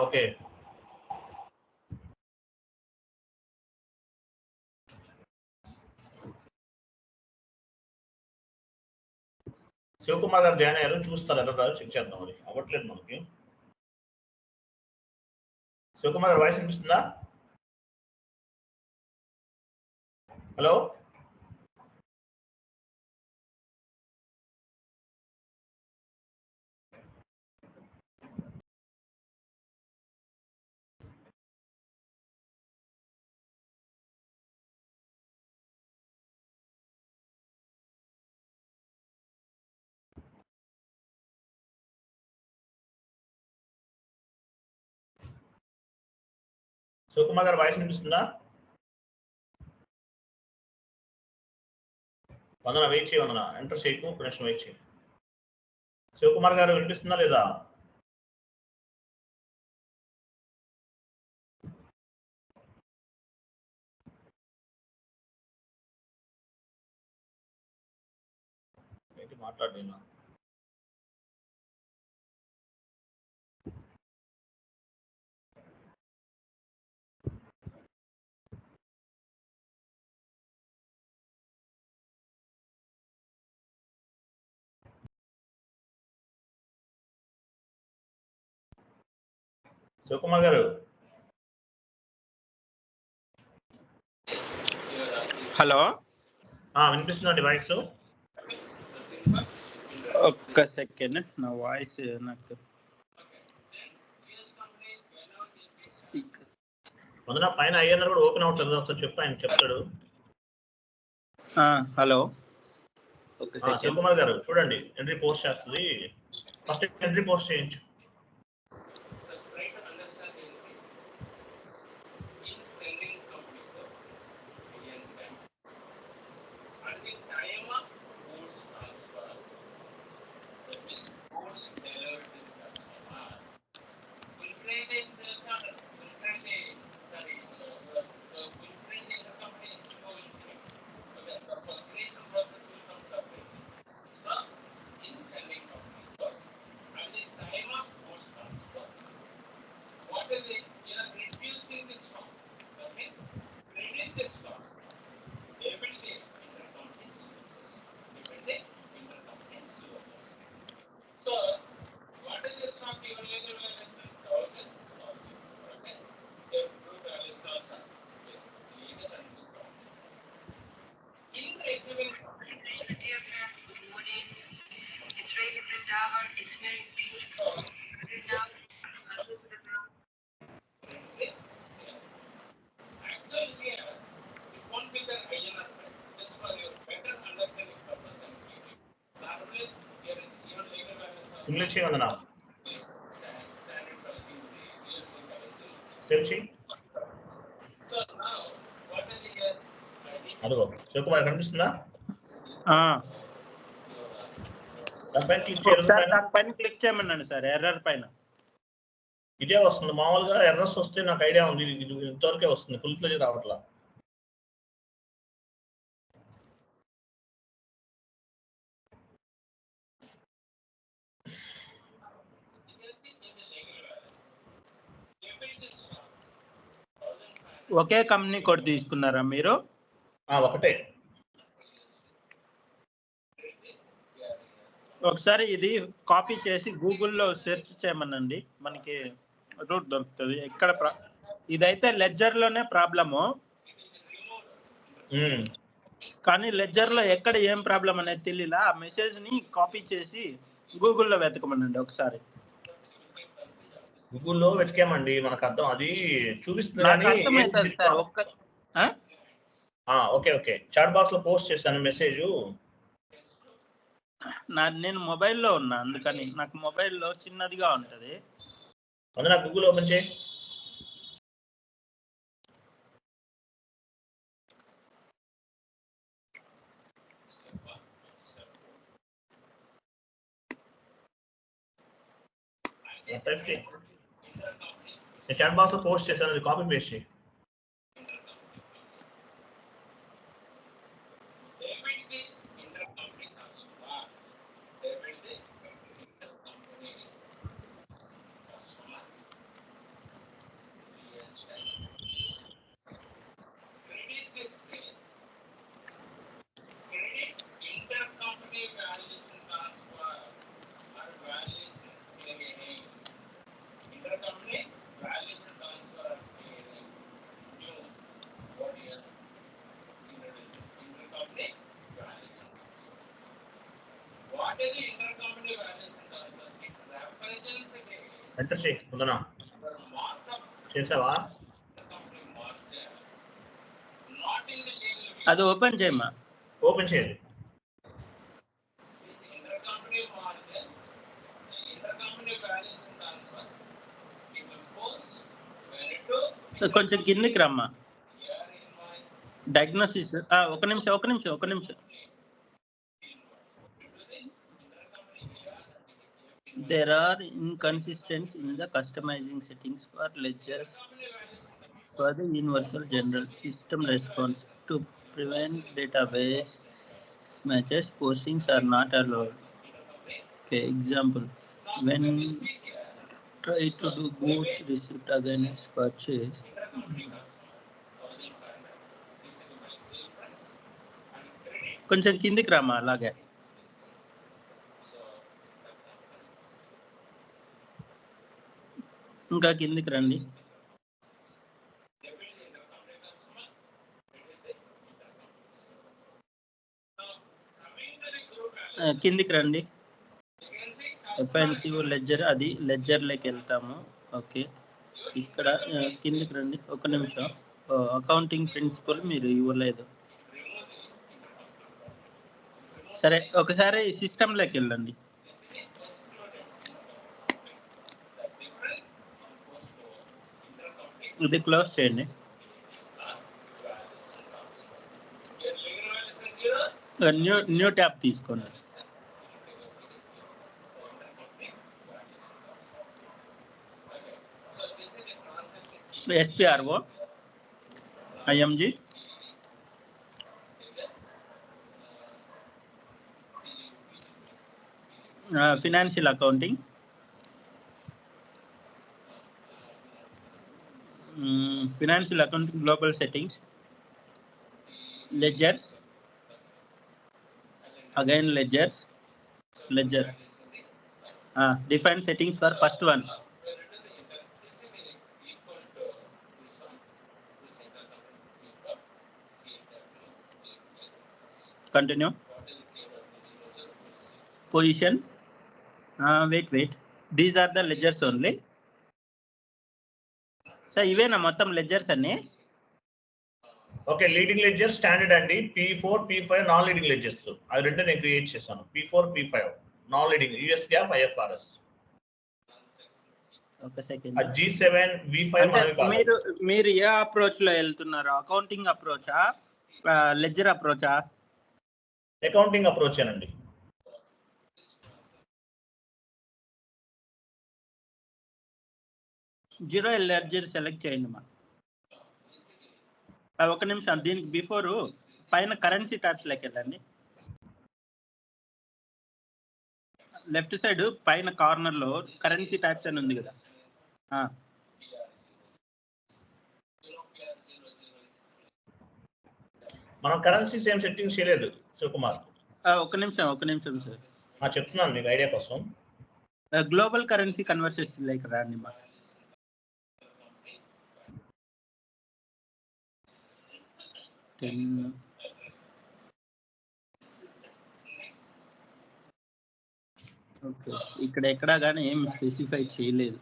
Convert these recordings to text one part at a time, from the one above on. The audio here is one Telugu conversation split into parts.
ఓకే. శివకుమార్ గారు జాయిన్ అయ్యారు, చూస్తారు ఎలా రాదు చెక్ చేద్దాం. అది అవ్వట్లేదు మనకి. శివకుమార్ గారు వాయిస్ వినిపిస్తుందా? హలో, శివకుమార్ గారు వాయిస్ వినిపిస్తుందా? వందన వెయిట్ చేయి, వందన ఎంటర్ చేయకు, ఒక నిమిషం వెయిట్ చేయి. శివకుమార్ గారు వినిపిస్తుందా లేదా? ఏంటి మాట్లాడలేనా? శివకుమార్ గారు హలో, వినిపిస్తుందండి వాయిస్? ఒక్క సెకండ్, నా వాయిస్ నాకు వందన పైన అయ్యన్నారు కూడా ఓపెన్ అవుతుంది, ఒకసారి చెప్పు, ఆయన చెప్తాడు. హలో, శివకుమార్ గారు చూడండి, ఎంట్రీ పోస్ట్ చేస్తుంది, ఫస్ట్ ఎంట్రీ పోస్ట్ చేయించు. ఇంగ్లీష్ వందన సేవ్ చేయి. అదిగో శివకుమార్ కనిపిస్తుందా? దానిపైన క్లిక్ చేయాలి. దానిపైన క్లిక్ చేయమన్నాను సార్, ఎర్రర్ పైన. ఇదే వస్తుంది మామూలుగా. ఎర్రర్స్ వస్తే నాకు ఐడియా ఉంది, ఇది ఇంతవరకే వస్తుంది, ఫుల్ ఫ్లెజ్ రావట్లా. ఒకే కంపెనీ కోడ్ తీసుకున్నారా మీరు? ఒకటే. ఒకసారి ఇది కాపీ చేసి గూగుల్లో సెర్చ్ చేయమనండి, మనకి రూట్ దొరుకుతుంది. ఎక్కడ ఇదైతే లెడ్జర్లోనే ప్రాబ్లము, కానీ లెడ్జర్లో ఎక్కడ ఏం ప్రాబ్లం అనేది తెలియలా. ఆ మెసేజ్ని కాపీ చేసి గూగుల్లో వెతకమనండి ఒకసారి. గూగుల్లో వెతికామండి, మనకు అర్థం అది చూపిస్తుంది. ఓకే ఓకే, చాట్ బాక్స్ లో పోస్ట్ చేశాను మెసేజ్. నేను మొబైల్లో ఉన్నా, అందుకని నాకు మొబైల్లో చిన్నదిగా ఉంటది. అందులో గూగుల్ ఓపెన్ చేయి. టైప్ చేయి, నేను చాట్ బాక్స్ లో పోస్ట్ చేశాను, అది కాపీ పేస్ట్ చేయి. ఎంటర్ చేయి ముందన. చేసావా? అది ఓపెన్ చేయమ్మా. ఓపెన్ చేయాలి. కొంచెం కిందికి రమ్మా. డయాగ్నోసిస్ ఒక నిమిషం. There are inconsistencies in the customizing settings for ledgers for the universal general system response. To prevent database matches, postings are not allowed. Okay, example, when try to do goods receipt against purchase, కొంచెం కిందికి రామా. అలాగే ఇంకా కిందికి రండి. కిందికి రండి. ఎఫ్ఎన్సిఓ లెడ్జర్, అది లెడ్జర్లోకి వెళ్తాము. ఓకే, ఇక్కడ కిందికి రండి. ఒక నిమిషం. అకౌంటింగ్ ప్రిన్సిపల్ మీరు ఇవ్వలేదు. సరే, ఒకసారి సిస్టంలోకి వెళ్ళండి. ఇది క్లోజ్ చేయండి. న్యూ ట్యాబ్ తీసుకోండి. SPRO IMG financial accounting, financial accounting global settings, ledgers, again ledger, define settings for first one. Continue. Position. Wait. These are the ledgers only. So ఇవేనా మొత్తం లెడ్జర్స్ అన్ని? ఓకే, లీడింగ్ లెడ్జర్ స్టాండర్డ్ అండి. P4 P5 non leading ledgers. అవి రెండు నేను క్రియేట్ చేశాను. P4 P5 non leading, US GAAP IFRS. ఒక సెకండ్. G7 V5 మీరు ఏ అప్రోచ్ లో వెళ్తున్నారు? అకౌంటింగ్ అప్రోచా, లెడ్జర్ అప్రోచా? అకౌంటింగ్ అప్రోచ్ అండి. జీరో లెడ్జర్ సెలెక్ట్ చేయండి మా. ఒక నిమిషం, దీనికి బిఫోర్ పైన కరెన్సీ ట్యాబ్స్ లోకి వెళ్ళండి. లెఫ్ట్ సైడ్ పైన కార్నర్ లో కరెన్సీ ట్యాబ్స్ అని ఉంది కదా. మనం కరెన్సీస్ ఏం సెట్టింగ్ చేయలేదు శివకుమార్. ఒక నిమిషం సార్. చెప్తున్నాను మీకు ఐడియా కోసం. గ్లోబల్ కరెన్సీ కన్వర్సేషన్ లైక్ రండి మా. ఓకే, ఇక్కడ ఎక్కడా కానీ ఏం స్పెసిఫై చేయలేదు.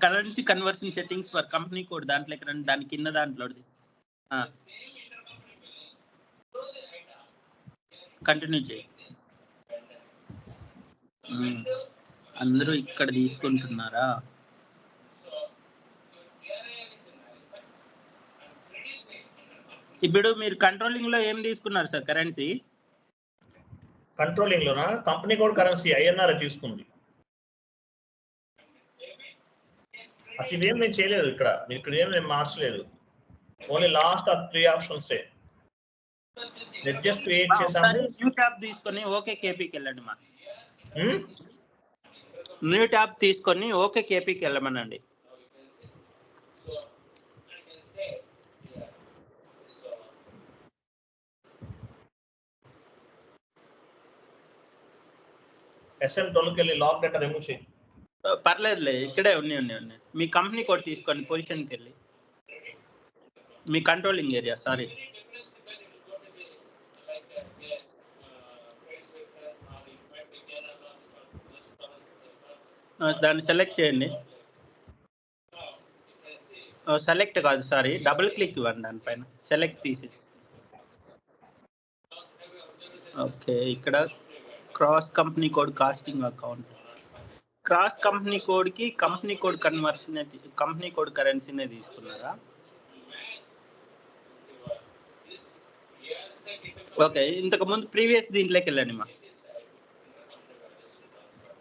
Currency conversion settings for company code దాంట్లోకి రండి. దాని కింద దాంట్లోది కంటిన్యూ చేయి. అందరూ ఇక్కడ తీసుకుంటున్నారా? ఇప్పుడు మీరు కంట్రోలింగ్ లో ఏం తీసుకున్నారు సార్? కరెన్సీ కంట్రోలింగ్ లోనా కంపెనీ కోడ్ కరెన్సీ ఐఎన్ఆర్ తీసుకుంది. అసలు ఇదేం నేను చేయలేదు ఇక్కడ. ఇక్కడ ఏం నేను మార్చలేదు. Only last 3 options just create చేసాము. న్యూ ట్యాబ్ తీసుకొని ఓకే కేపీకి వెళ్ళండి మా. న్యూ ట్యాబ్ తీసుకొని ఓకే కేపీకి వెళ్ళమనండి. SM12కి వెళ్ళి లాక్ డేటా రిమూవ్ చేయి. పర్లేదులే, ఇక్కడే ఉన్నాయి. మీ కంపెనీ కోడ్ తీసుకోండి. పొజిషన్కి వెళ్ళి మీ కంట్రోలింగ్ ఏరియా, సారీ దాన్ని సెలెక్ట్ చేయండి. సెలెక్ట్ కాదు, సారీ, డబుల్ క్లిక్ ఇవ్వండి దానిపైన, సెలెక్ట్ తీసేసి. ఓకే, ఇక్కడ cross company code costing account. Cross company కోడ్కి company code conversion, company code కరెన్సీనే తీసుకున్నారా? ఓకే, ఇంతకు ముందు ప్రీవియస్ దీంట్లోకి వెళ్ళండి మా.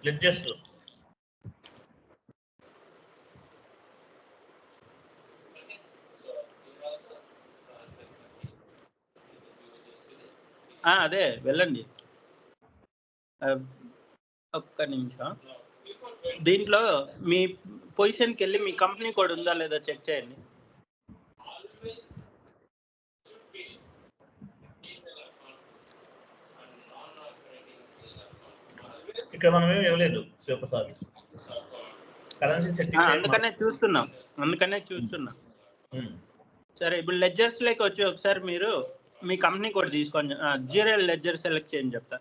లెడ్జర్స్ అదే వెళ్ళండి. ఒక్క నిమిషం, దీంట్లో మీ పొజిషన్కి వెళ్ళి మీ కంపెనీ కోడ్ ఉందా లేదా చెక్ చేయండి. ఇక్కడ మనం ఏమి ఇవ్వలేదు ఒకసారి కరెన్సీ సెట్టింగ్. అందుకనే చూస్తున్నాం. సరే, ఇప్పుడు లెడ్జర్స్ లేక వచ్చి ఒకసారి మీరు మీ కంపెనీ కోడ్ తీసుకోండి. జీరల్ లెడ్జర్ సెలెక్ట్ చేయండి చెప్తా.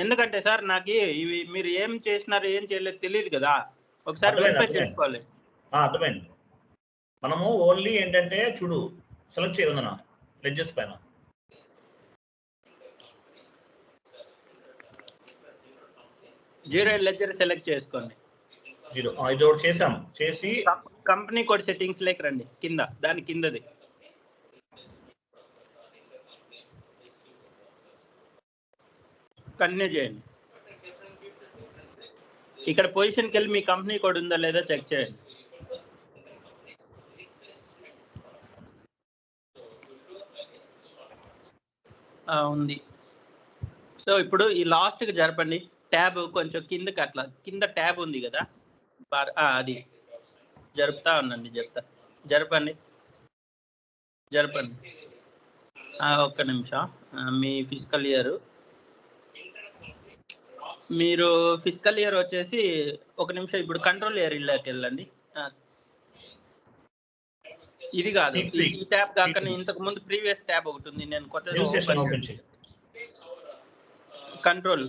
ఎందుకంటే సార్ నాకు ఇవి మీరు ఏం చేసినారు ఏం చేయలేదు తెలియదు కదా, ఒకసారి వెరిఫై చేసుకోవాలి. అర్థమైంది. మనము ఓన్లీ ఏంటంటే చూడు, సెలెక్ట్ చేయమన్నా లెడ్జర్స్ పైన జీరల్ లెడ్జర్ సెలెక్ట్ చేసుకోండి. జీరో ఇది ఒకటి చేసాం. చేసి కంపెనీ కోడ్ సెట్టింగ్స్ లేక రండి, కింద దాని కిందది. కంటిన్యూ చేయండి. ఇక్కడ పొజిషన్కి వెళ్ళి మీ కంపెనీ కోడ్ ఉందా లేదా చెక్ చేయండి. ఉంది. సో ఇప్పుడు ఈ లాస్ట్కి జరపండి, ట్యాబ్ కొంచెం కిందకి, అట్లా కింద ట్యాబ్ ఉంది కదా, అది జరుపుతా ఉండండి. జరపండి. ఒక్క నిమిషం. మీ ఫిజికల్ ఇయర్, మీరు ఫిజికల్ ఇయర్ వచ్చేసి ఒక నిమిషం. ఇప్పుడు కంట్రోల్ ఏరియాలోకి వెళ్ళండి. ఇది కాదు, ఈ ట్యాబ్ కాకుండా ఇంతకు ముందు ప్రీవియస్ ట్యాబ్ ఒకటి ఉంది, నేను కొత్తది కంట్రోల్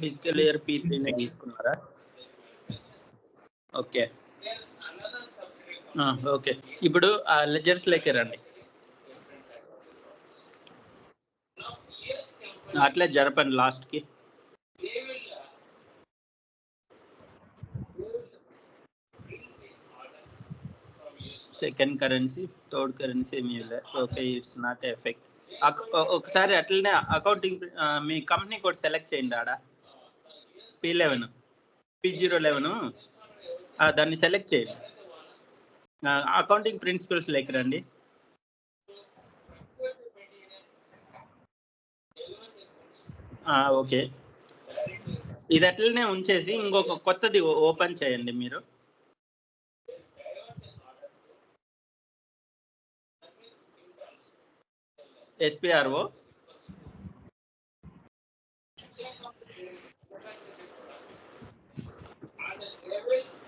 ఫిజికల్ ఇయర్ P3 తీసుకున్నారా? Okay, okay. ఇప్పుడు ఆ లెజర్స్ లేకే రండి, అట్లే జరపండి లాస్ట్కి. సెకండ్ కరెన్సీ, థర్డ్ కరెన్సీ ఏమీ లేదు. Okay, it's not effect. ఒకసారి అట్లనే అకౌంటింగ్ మీ కంపెనీ కోడ్ సెలెక్ట్ చేయండి. ఆడ P11 P011 దాన్ని సెలెక్ట్ చేయండి. అకౌంటింగ్ ప్రిన్సిపల్స్ లేక రండి. ఓకే, ఇది అట్లనే ఉంచేసి ఇంకొక కొత్తది ఓపెన్ చేయండి మీరు. SPRO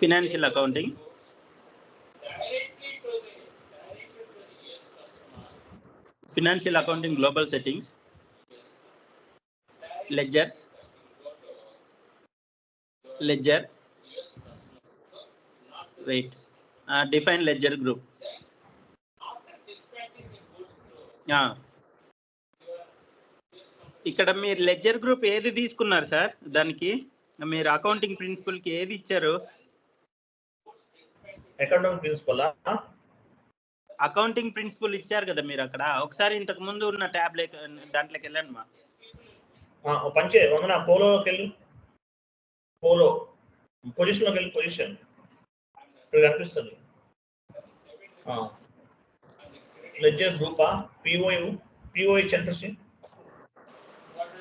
financial accounting, financial accounting global settings, ledger, wait, define ledger group. ఇక్కడ మీరు లెడ్జర్ గ్రూప్ ఏది తీసుకున్నారు సార్? దానికి మీరు అకౌంటింగ్ ప్రిన్సిపల్కి ఏది ఇచ్చారు? అకౌంటింగ్ ప్రిన్సిపల్ ఇచ్చారు కదా మీరు అక్కడ. ఒకసారి ఇంతకు ముందు ఉన్న ట్యాబ్ దాంట్లోకి వెళ్ళండి మా. పంచే వందన పోలోకి వెళ్ళి, పోలో పొజిషన్లోకి వెళ్ళి, పొజిషన్ ఇక్కడ కనిపిస్తుంది. లెడ్జర్ గ్రూపా? పిఓ సెంటర్స్,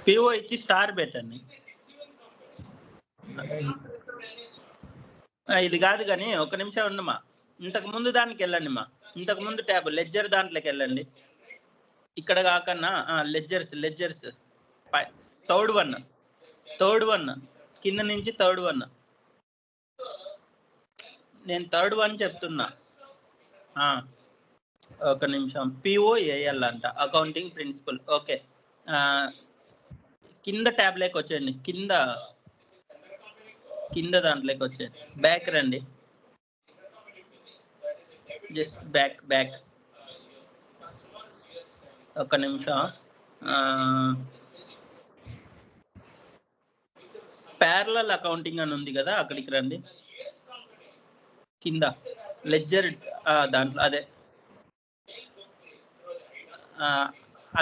పిఓ ఇచ్చి స్టార్ పెట్టండి. ఇది కాదు కానీ ఒక నిమిషం ఉండమా, ఇంతకు ముందు దానికి వెళ్ళండి మా. ఇంతకు ముందు ట్యాబ్ లెడ్జర్ దాంట్లోకి వెళ్ళండి. ఇక్కడ కాకన్నా లెడ్జర్స్ థర్డ్ వన్ కింద నుంచి థర్డ్ వన్. నేను థర్డ్ వన్ చెప్తున్నా. ఒక నిమిషం. POAL అంట, అకౌంటింగ్ ప్రిన్సిపల్. ఓకే, కింద ట్యాబ్ లేక వచ్చేయండి, కింద దాంట్లోకి వచ్చేయండి, బ్యాక్ రండి, జస్ట్ బ్యాక్ ఒక్క నిమిషం. ప్యారలల్ అకౌంటింగ్ అని ఉంది కదా, అక్కడికి రండి. కింద లెడ్జర్ దాంట్లో అదే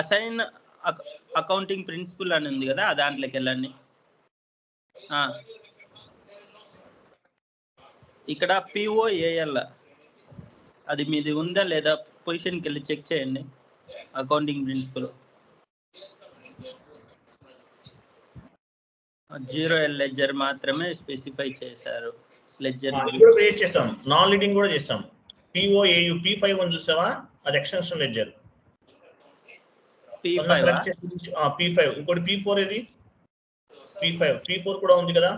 అసైన్ అకౌంటింగ్ ప్రిన్సిపల్ అని ఉంది కదా, దాంట్లోకి వెళ్ళండి. ఇక్కడ పిఓఏఎల్ అది మీది ఉందా లేదా పొజిషన్కి వెళ్ళి చెక్ చేయండి. అకౌంటింగ్ ప్రిన్సిపల్ 0L లెడ్జర్ మాత్రమే స్పెసిఫై చేశారు. లెడ్జర్ కూడా క్రియేట్ చేసాం, నాన్ లీడింగ్ కూడా చేసాం. పిఓఏయు P5 అని చూసావా, అది ఎక్స్టెన్షన్ లెడ్జర్. P5 ఇంకోటి P4 ఏది, P4 కూడా ఉంది కదా,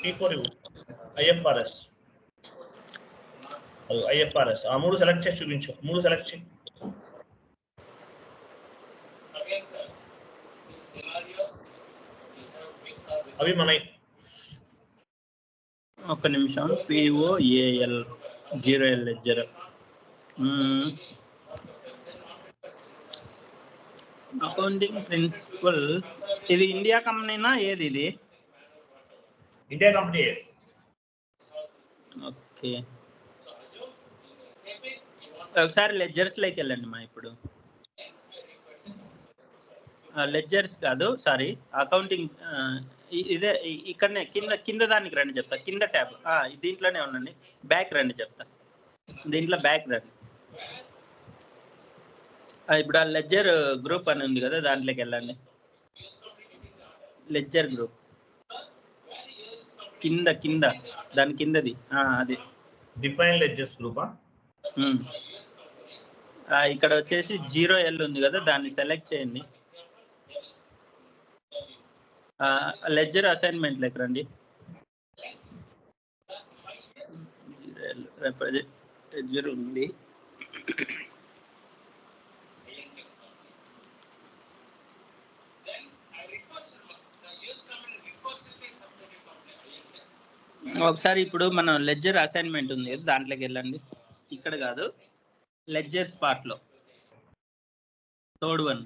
P4 IFRS ఆ 3 సెలెక్ట్ చేసి చూపించు. 3 సెలెక్ట్ చేయి. అవి మన ఒక్క నిమిషం. POAL 0L ledger accounting principle. ఇది ఇండియా కంపెనీనా ఏది? ఇది ఇండియా కంపెనీ. ఓకే, ఒకసారి లెడ్జర్స్ లోకి వెళ్ళండి మా. ఇప్పుడు లెడ్జర్స్ కాదు, సారీ, అకౌంటింగ్. ఇదే ఇక్కడనే కింద దానికి రండి చెప్తా. కింద ట్యాబ్ దీంట్లోనే ఉండండి. బ్యాక్ రండి చెప్తా. దీంట్లో బ్యాక్ రండి. ఇప్పుడు ఆ లెడ్జర్ గ్రూప్ అని ఉంది కదా, దాంట్లోకి వెళ్ళండి. లెడ్జర్ గ్రూప్ కింద దాని కిందది అది డిఫైన్ లెడ్జర్స్ గ్రూపా. ఇక్కడ వచ్చేసి 0L ఉంది కదా, దాన్ని సెలెక్ట్ చేయండి. లెడ్జర్ అసైన్మెంట్ లెక్క రండి. 0L లెడ్జర్ ఉంది. ఒకసారి ఇప్పుడు మనం లెడ్జర్ అసైన్మెంట్ ఉంది కదా, దాంట్లోకి వెళ్ళండి. ఇక్కడ కాదు, లెడ్జర్స్ పార్ట్ లో third one.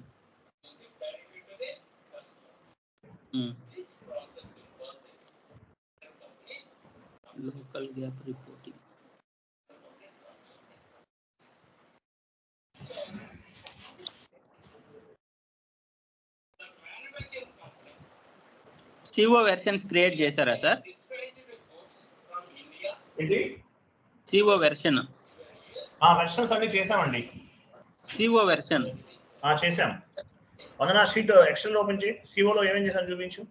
Local GAAP reporting. CO versions create చేశారా సార్? సిఓ వెర్షన్ వెర్షన్స్ అన్ని చేసామండి. సిఓ వెర్షన్ చేసాం. వందన షీట్ ఎక్సెల్ ఓపెన్ చేయి. సిఓలో ఏమేం చేశాను చూపించు.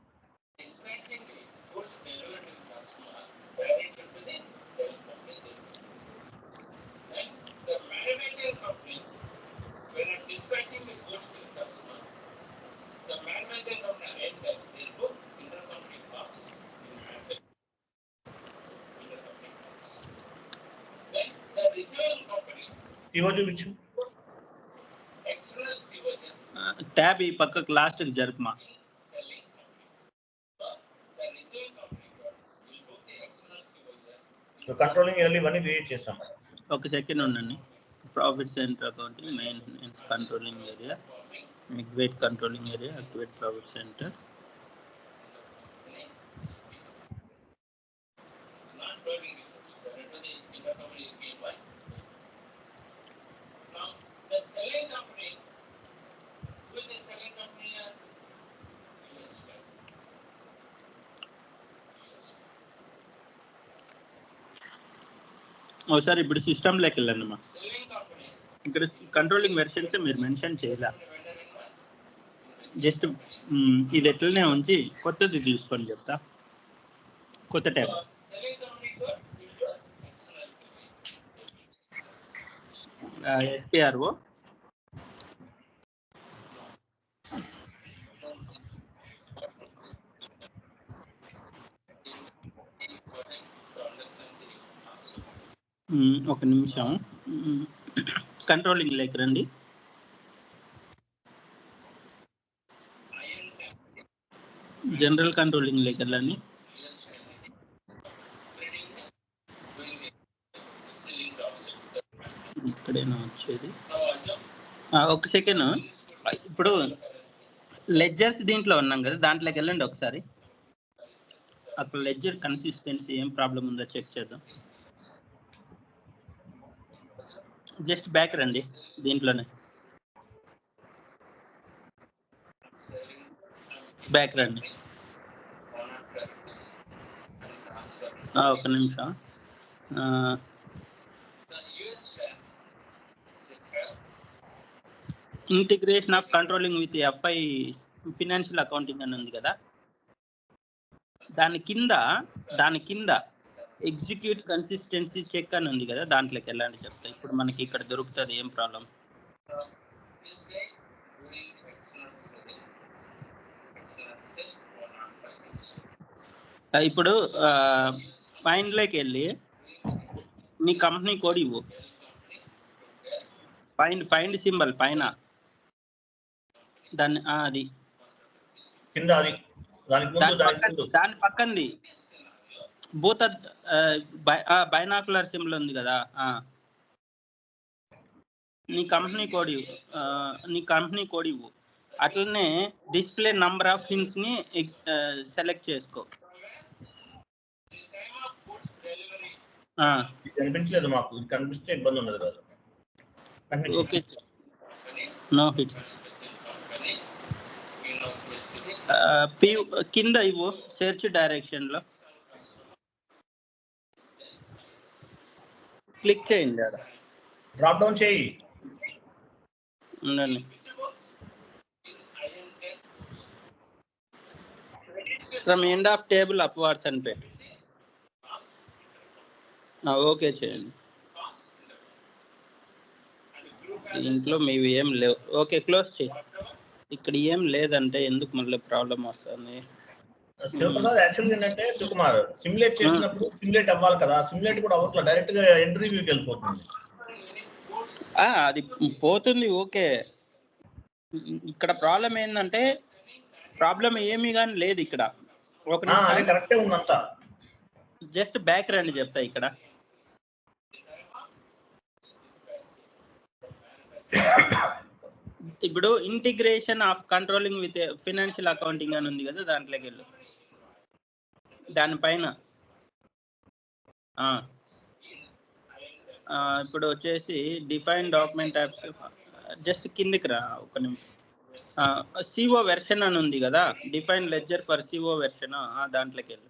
సిఓ చూపించు. ట్యాబ్ ఈ పక్కకు లాస్ట్కి జరుపుమా. కంట్రోలింగ్ ఇవన్నీ క్రియేట్ చేస్తాం. ఒక సెకండ్ ఉండండి. Profit centre accounting, maintenance controlling area, మిగ్వేట్ కంట్రోలింగ్ ఏరియా, అక్వేట్ ప్రాఫిట్ సెంటర్. ఒకసారి ఇప్పుడు సిస్టంలోకి వెళ్ళండి మా. ఇక్కడ కంట్రోలింగ్ వెర్షన్స్ మీరు మెన్షన్ చేయాల. జస్ట్ ఇది ఎట్లనే ఉంచి కొత్తది తీసుకొని చెప్తా. కొత్త ట్యాబ్ SPRO. ఒక నిమిషం. కంట్రోలింగ్ లేక రండి. జనరల్ కంట్రోలింగ్ లెక్కలని ఇక్కడేనా వచ్చేది? ఒక సెకండ్. ఇప్పుడు లెడ్జర్స్ దీంట్లో ఉన్నాం కదా, దాంట్లోకి వెళ్ళండి ఒకసారి. అక్కడ లెడ్జర్ కన్సిస్టెన్సీ ఏం ప్రాబ్లం ఉందో చెక్ చేద్దాం. జస్ట్ బ్యాక్ రండి దీంట్లోనే, బ్యాక్ రండి. ఒక నిమిషం. Integration of controlling with FI financial accounting అని ఉంది కదా, దాని కింద ఎగ్జిక్యూట్ కన్సిస్టెన్సీ చెక్ అని ఉంది కదా, దాంట్లోకి వెళ్ళండి చెప్తా. ఇప్పుడు మనకి ఇక్కడ దొరుకుతుంది, ఏం ప్రాబ్లం. ఇప్పుడు ఫైండ్లోకి వెళ్ళి నీ కంపెనీ కోడ్ ఇవ్వు. ఫైండ్ సింబల్ పైన దాన్ని అది కింద, అది దాని పక్కంది భూత బైనాకులర్ సింబల్ ఉంది కదా, నీ కంపెనీ కోడ్ ఇవ్వు. అట్లనే డిస్ప్లే నంబర్ ఆఫ్ హింట్స్ ని సెలెక్ట్ చేసుకో. కనిపించలేదు మాకు, కనిపిస్తే ఇబ్బంది ఉండదు కదా. Okay, no hits. కింద ఇవ్వు, సెర్చ్ డైరెక్షన్ లో క్లిక్ చేయండి. అక్కడ డ్రాప్ డౌన్ చేయి, ఉండండి. From end of table upwards అని పెట్టు. ఓకే చేయండి. ఇంట్లో మీవి ఏం లేవు. ఓకే, క్లోజ్ చేయి. ఇక్కడ ఏం లేదంటే ఎందుకు మళ్ళీ ప్రాబ్లం వస్తుంది? శివప్రసాద్ యాక్చువల్గా ఏంటంటే శివకుమార్ సిమ్యులేట్ చేసినప్పుడు సిమ్యులేట్ అవ్వాలి కదా, సిమ్యులేట్ కూడా అవ్వట్లేదు, డైరెక్ట్ గా ఎంట్రీ వ్యూకి వెళ్ళిపోతుంది. అది పోతుంది. ఓకే, ఇక్కడ ప్రాబ్లం ఏంటంటే ప్రాబ్లం ఏమీ కానీ లేదు ఇక్కడ. ఒక నిమిషం, కరెక్టే ఉందంతా. జస్ట్ బ్యాక్ రండి చెప్తా. ఇక్కడ ఇప్పుడు integration of controlling with financial accounting అని ఉంది కదా, దాంట్లోకి వెళ్ళు. దానిపైన ఇప్పుడు వచ్చేసి డిఫైన్ డాక్యుమెంట్ యాప్స్, జస్ట్ కిందికి రా ఒక నిమిషం. సిఓ వెర్షన్ అని ఉంది కదా, define ledger for CO version, దాంట్లోకి వెళ్ళు.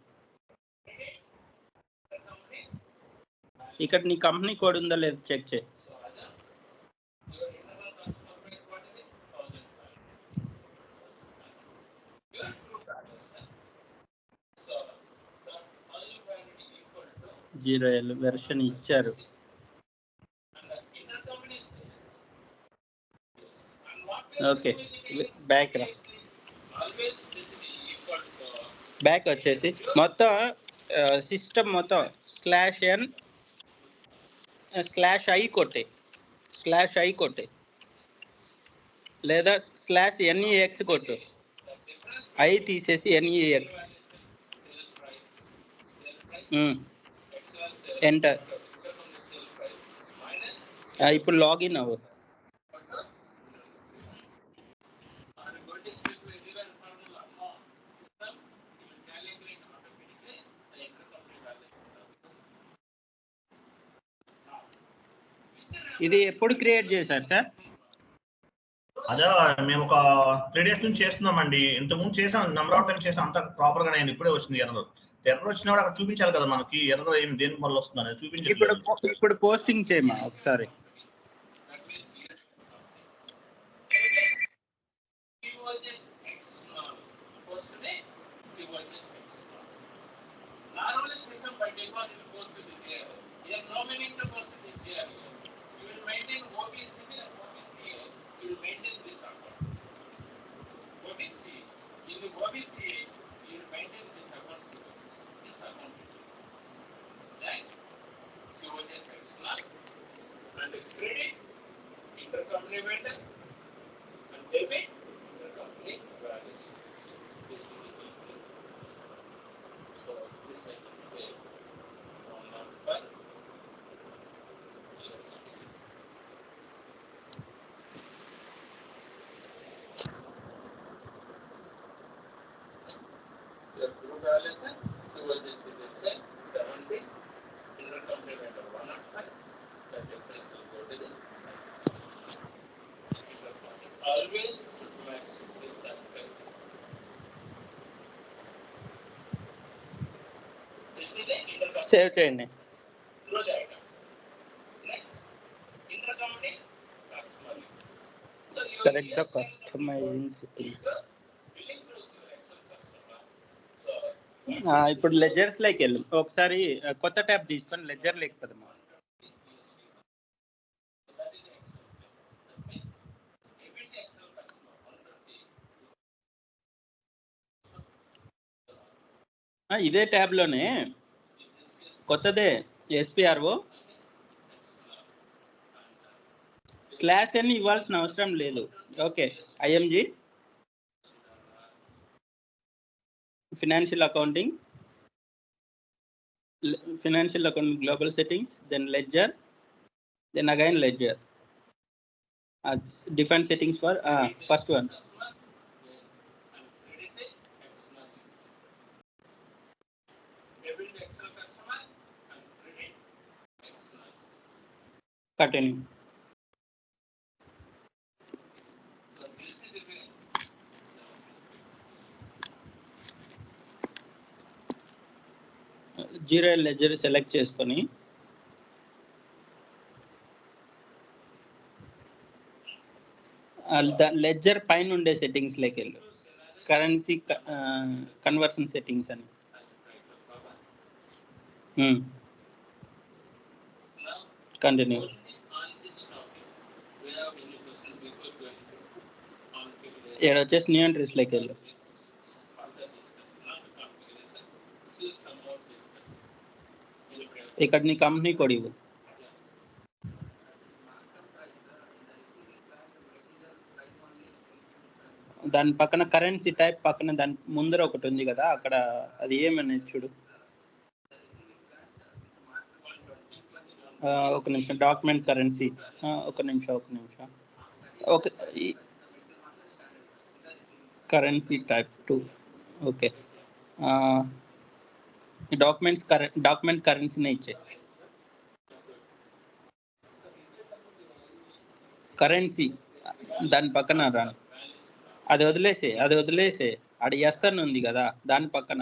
ఇక్కడ నీ కంపెనీ కోడ్ ఉందా లేదు చెక్ చేయి. జీరో ఎల్ వెర్షన్ ఇచ్చారు. ఓకే, బ్యాక్ రా. బ్యాక్ వచ్చేసి మొత్తం సిస్టమ్ మొత్తం /n/i కొట్టే, లేదా /nex కొట్టు. ఐ తీసేసి NEX, ఎంటర్. ఇప్పుడు లాగిన్ అవ్వు. ఇది ఎప్పుడు క్రియేట్ చేశారు సార్? అదే మేము ఒక 3 days నుంచి చేస్తున్నామండి. ఇంతకుముందు చేసాం, నెంబర్ ఆఫ్ టైం చేసాం, అంతా ప్రాపర్ గానే. ఇప్పుడే వచ్చింది ఎర్రర్ వచ్చినా కూడా అక్కడ చూపించాలి కదా మనకి, ఎర్రర్ ఏం దేని వల్ల వస్తుంది అనేది చూపించాలి. ఇప్పుడు పోస్టింగ్ చేయమా ఒకసారి. Your group balance, sewage is the same, 70. Intercompany vendor 105. The difference will go to the intercompany. Always match with that value. This is the intercompany. Save చేయండి. Throw the item. Next, intercompany customer. So you Correct the customizing settings. ఇప్పుడు లెజర్స్ లోకి వెళ్ళు. ఒకసారి కొత్త ట్యాబ్ తీసుకొని లెజర్ లేకపోతే ఇదే ట్యాబ్ లోనే కొత్తదే ఎస్పిఆర్ఓ స్లాష్ అని ఇవ్వాల్సిన అవసరం లేదు. Okay, IMG financial accounting global settings, then ledger, then again ledger. Different settings for first one. Continue. Zero ledger select చేసుకొని లెడ్జర్ పైన ఉండే సెట్టింగ్స్ లోకి వెళ్ళు. కరెన్సీ కన్వర్షన్ సెట్టింగ్స్ అని. కంటిన్యూ. ఇక్కడ వచ్చేసి న్యూ ఎంట్రీస్ లోకి వెళ్ళు. ఇక్కడ నీ కంపెనీ కోడ్ ఇవ్వు. దాని పక్కన కరెన్సీ టైప్ పక్కన దాని ముందర ఒకటి ఉంది కదా, అక్కడ అది ఏమనేది చూడు. ఒక నిమిషం, డాక్యుమెంట్ కరెన్సీ. ఒక నిమిషం okay, currency type 2. Okay, document కరెన్సీనే ఇచ్చే. కరెన్సీ దాని పక్కన రాను, అది వదిలేసే ఆడ ఎస్ అని ఉంది కదా దాని పక్కన,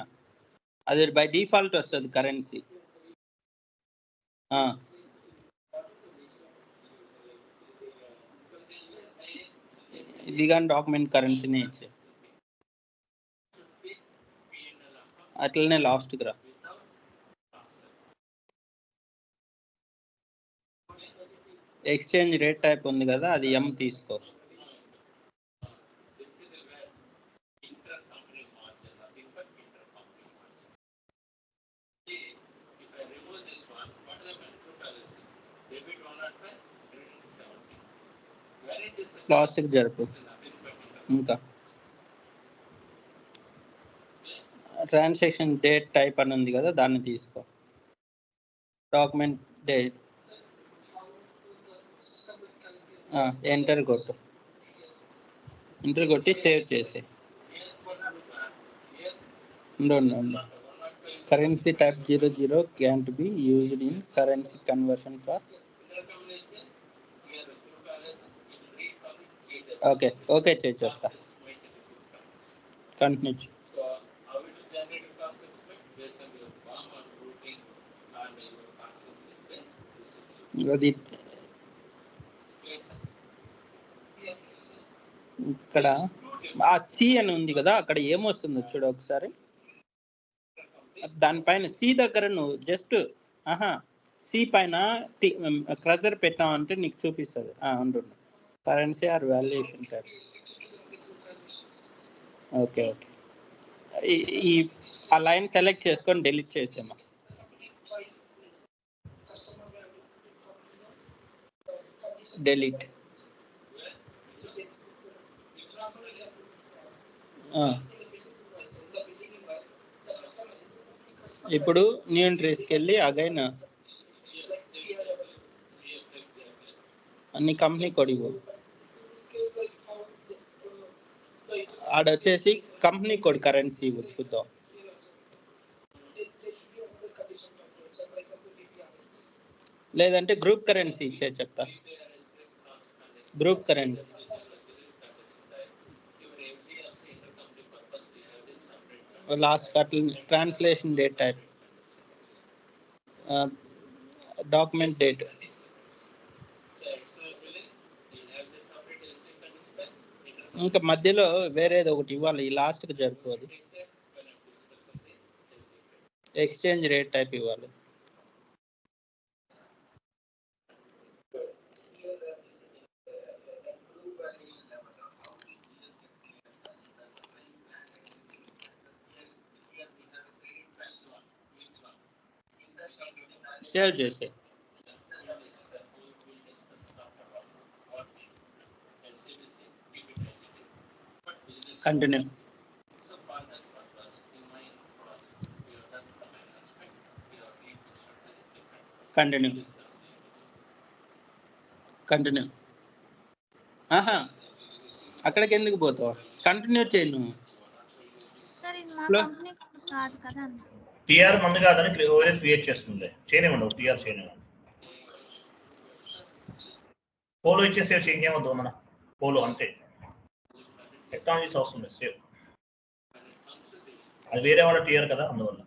అది బై డిఫాల్ట్ వస్తుంది కరెన్సీ. ఇది కానీ డాక్యుమెంట్ కరెన్సీనే ఇచ్చే. అట్లనే లాస్ట్కి రా. ఎక్స్చేంజ్ రేట్ టైప్ ఉంది కదా, అది ఎం తీసుకో. లాస్ట్కి జరుపు. ఇంకా ట్రాన్సాక్షన్ డేట్ టైప్ అని ఉంది కదా, దాన్ని తీసుకో. డాక్యుమెంట్ డేట్ ఎంటర్ కొట్టి సేవ్ చేసే. Currency type 00 can't be used in currency conversion for. Okay చేయి, చెప్తా. కంటిన్యూ. అది ఇక్కడ ఆ సి అని ఉంది కదా, అక్కడ ఏమొస్తుందో చూడు ఒకసారి. దానిపైన సి దగ్గర నువ్వు జస్ట్ సి పైన క్రజర్ పెట్టామంటే నీకు చూపిస్తుంది. ఉంటుండు currency or valuation type. Okay, ఈ ఆ లైన్ సెలెక్ట్ చేసుకొని డిలీట్ చేసేమా. డిలీట్. ఇప్పుడు న్యూ ఎంట్రీస్కి వెళ్ళి అగైన్ అన్ని కంపెనీ కోడ్ ఇవ్వు. ఆడ వచ్చేసి కంపెనీ కోడ్ కరెన్సీ ఇవ్వు చూద్దాం. లేదంటే గ్రూప్ కరెన్సీ ఇచ్చే చెప్తా. గ్రూప్ కరెన్సీ లాస్ట్ కట్ల translation date type document date. ఇంకా మధ్యలో వేరేది ఒకటి ఇవ్వాలి, ఈ లాస్ట్కి జరుపుకోదు. ఎక్స్చేంజ్ రేట్ టైప్ ఇవ్వాలి. సేవ్ చేసే కంటిన్యూ. Continue continue. ఆహా, అక్కడికి ఎందుకు పోతావు? కంటిన్యూ చేయి నువ్వు. టిఆర్ మంది కాదని క్రియేట్ చేస్తుంది. చేయనివ్వండి, టిఆర్ చేయనివ్వండి. పోలో ఇచ్చే సేవ్ చేయవద్దు, మన పోలో అంతే. టెక్నాలజీస్ వస్తుంది సేవ్, అది వేరే వాళ్ళ టిఆర్ కదా, అందువల్ల.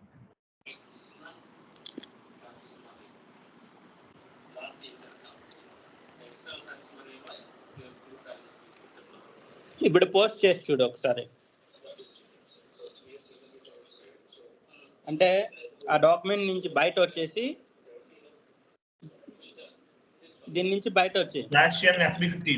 ఇప్పుడు పోస్ట్ చేసి చూడు ఒకసారి. అంటే ఆ డాక్యుమెంట్ నుంచి బయట వచ్చేసి దీని నుంచి బయట వచ్చి FB50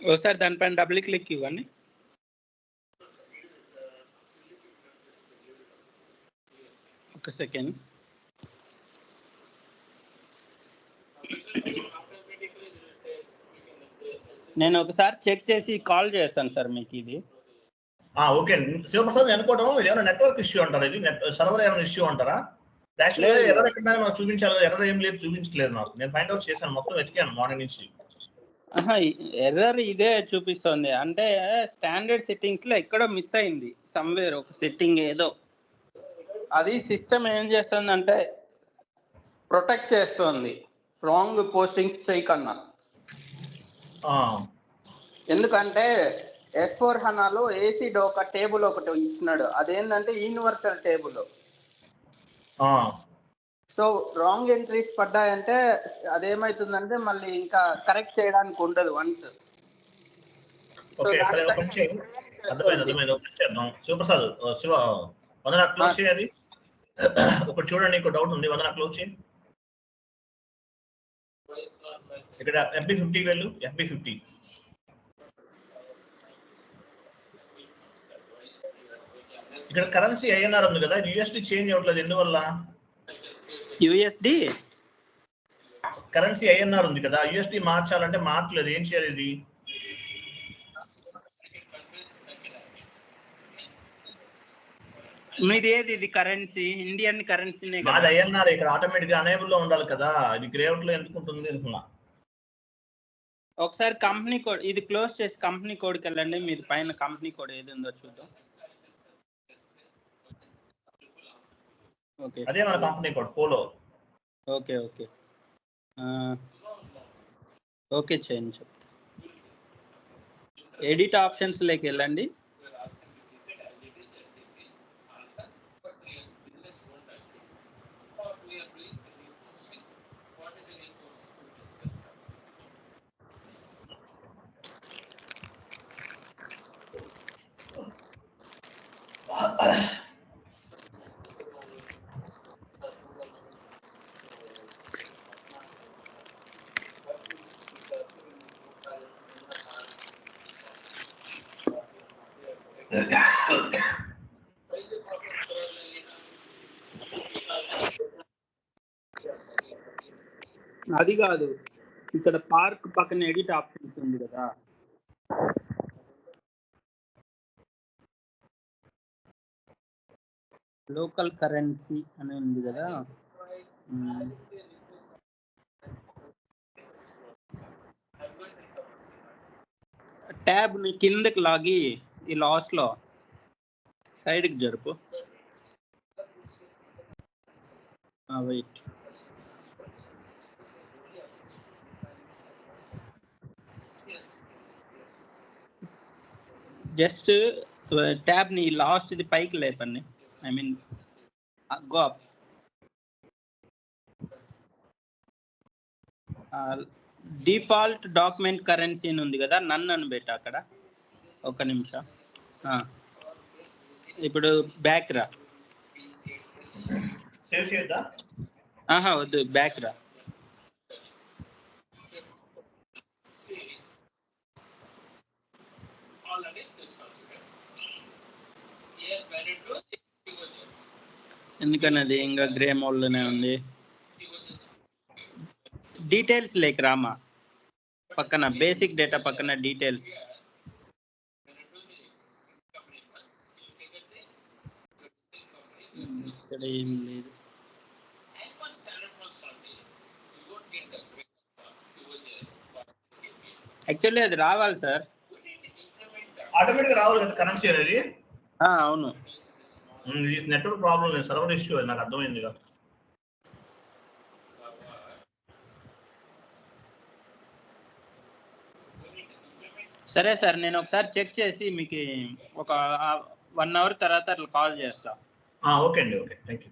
ఒకసారి దానిపైన డబుల్ క్లిక్ ఇవ్వండి. ఒక సెకండ్. నేను ఒకసారి చెక్ చేసి కాల్ చేస్తాను సార్ మీకు ఇది. ఓకే శివప్రసాద్ అనుకోవడం ఇది ఏమైనా నెట్వర్క్ ఇష్యూ అంటారా? ఇది సర్వర్ ఏమైనా ఇష్యూ అంటారా? యాక్చువల్గా ఎర్రర్ ఎక్కడ మనకు చూపించాలి, ఎర్రర్ ఏం లేదు, చూపించలేదు నాకు. నేను ఫైండ్ అవుట్ చేశాను, మొత్తం వెతికాను మార్నింగ్ నుంచి. ఎర్రర్ ఇదే చూపిస్తుంది. అంటే స్టాండర్డ్ సెట్టింగ్స్ లో ఎక్కడో మిస్ అయింది, సమ్వేర్ ఒక సెట్టింగ్ ఏదో. అది సిస్టమ్ ఏం చేస్తుంది అంటే ప్రొటెక్ట్ చేస్తుంది రాంగ్ పోస్టింగ్స్ చేయకన్నా. ఎందుకంటే S4 హనాలో ఏసీ డోకా టేబుల్ ఒకటి ఇచ్చినాడు, అదేంటంటే universal table. So wrong entries పడ్డాయంటే అదేమవుతుందంటే మళ్ళీ ఇంకా కరెక్ట్ చేయడానికి ఉండదు వన్స్. శివప్రసాద్, శివ వందన క్లోజ్ చేయాలి. ఒకటి చూడండి, ఇంకో డౌట్ ఉంది, వందన క్లోజ్ చేయి. ఇక్కడ FB50 వెళ్ళు, FB50. ఇక్కడ కరెన్సీ INR ఉంది కదా, USD చేంజ్ అవ్వట్లేదు, ఎందువల్ల? USD కరెన్సీ INR ఉంది కదా, USD మార్చాలంటే మార్చలేదు, ఏం చేయాలి? ఇది మీది ఏది? ఇది కరెన్సీ ఇండియన్ కరెన్సీనే కదా. మాది INR. ఇక్కడ ఆటోమేటిక్ గా అనేబుల్ లో ఉండాలి కదా, ఇది గ్రే అవుట్ లో ఎందుకు ఉంటుంది అనుకున్నా. ఒకసారి కంపెనీ కోడ్ ఇది క్లోజ్ చేసి కంపెనీ కోడ్కి వెళ్ళండి. మీది పైన కంపెనీ కోడ్ ఏది ఉందో చూద్దాం. ఓకే, అదే మన company code polo. Okay okay. Okay చేయండి చెప్తా. ఎడిట్ ఆప్షన్స్లోకి వెళ్ళండి. అది కాదు, ఇక్కడ పార్క్ పక్కన ఎడిట్ ఆప్షన్స్ ఉంది కదా, లోకల్ కరెన్సీ అని ఉంది కదా. ట్యాబ్ ని కిందకి లాగి ఈ లాస్ట్ లో సైడ్కి జరుపు. వెయిట్, జస్ట్ ట్యాబ్ ని లాస్ట్ ఇది పైకి లేపండి. I mean go up. Default document currency అని ఉంది కదా, నన్ను అని పెట్ట అక్కడ. ఒక నిమిషం. ఇప్పుడు బ్యాక్ రా. సేవ్ చేయొద్దా? వద్దు, బ్యాక్ రా. ఎందుకని అది ఇంకా గ్రే మోడ్లోనే ఉంది. డీటెయిల్స్ లేక రామా, పక్కన బేసిక్ డేటా పక్కన డీటెయిల్స్. ఇక్కడ ఏం లేదు. యాక్చువల్లీ అది రావాలి సార్, ఆటోమేటిక్గా రావాలి కదా కరెన్సీ అనేది. అవును, నెట్వర్క్ ప్రాబ్లం లేదు, సర్వర్ ఇష్యూ అది నాకు అర్థమైంది కదా. సరే సార్, నేను ఒకసారి చెక్ చేసి మీకు ఒక 1 అవర్ తర్వాత అట్లా కాల్ చేస్తా. ఓకే అండి, okay, thank you.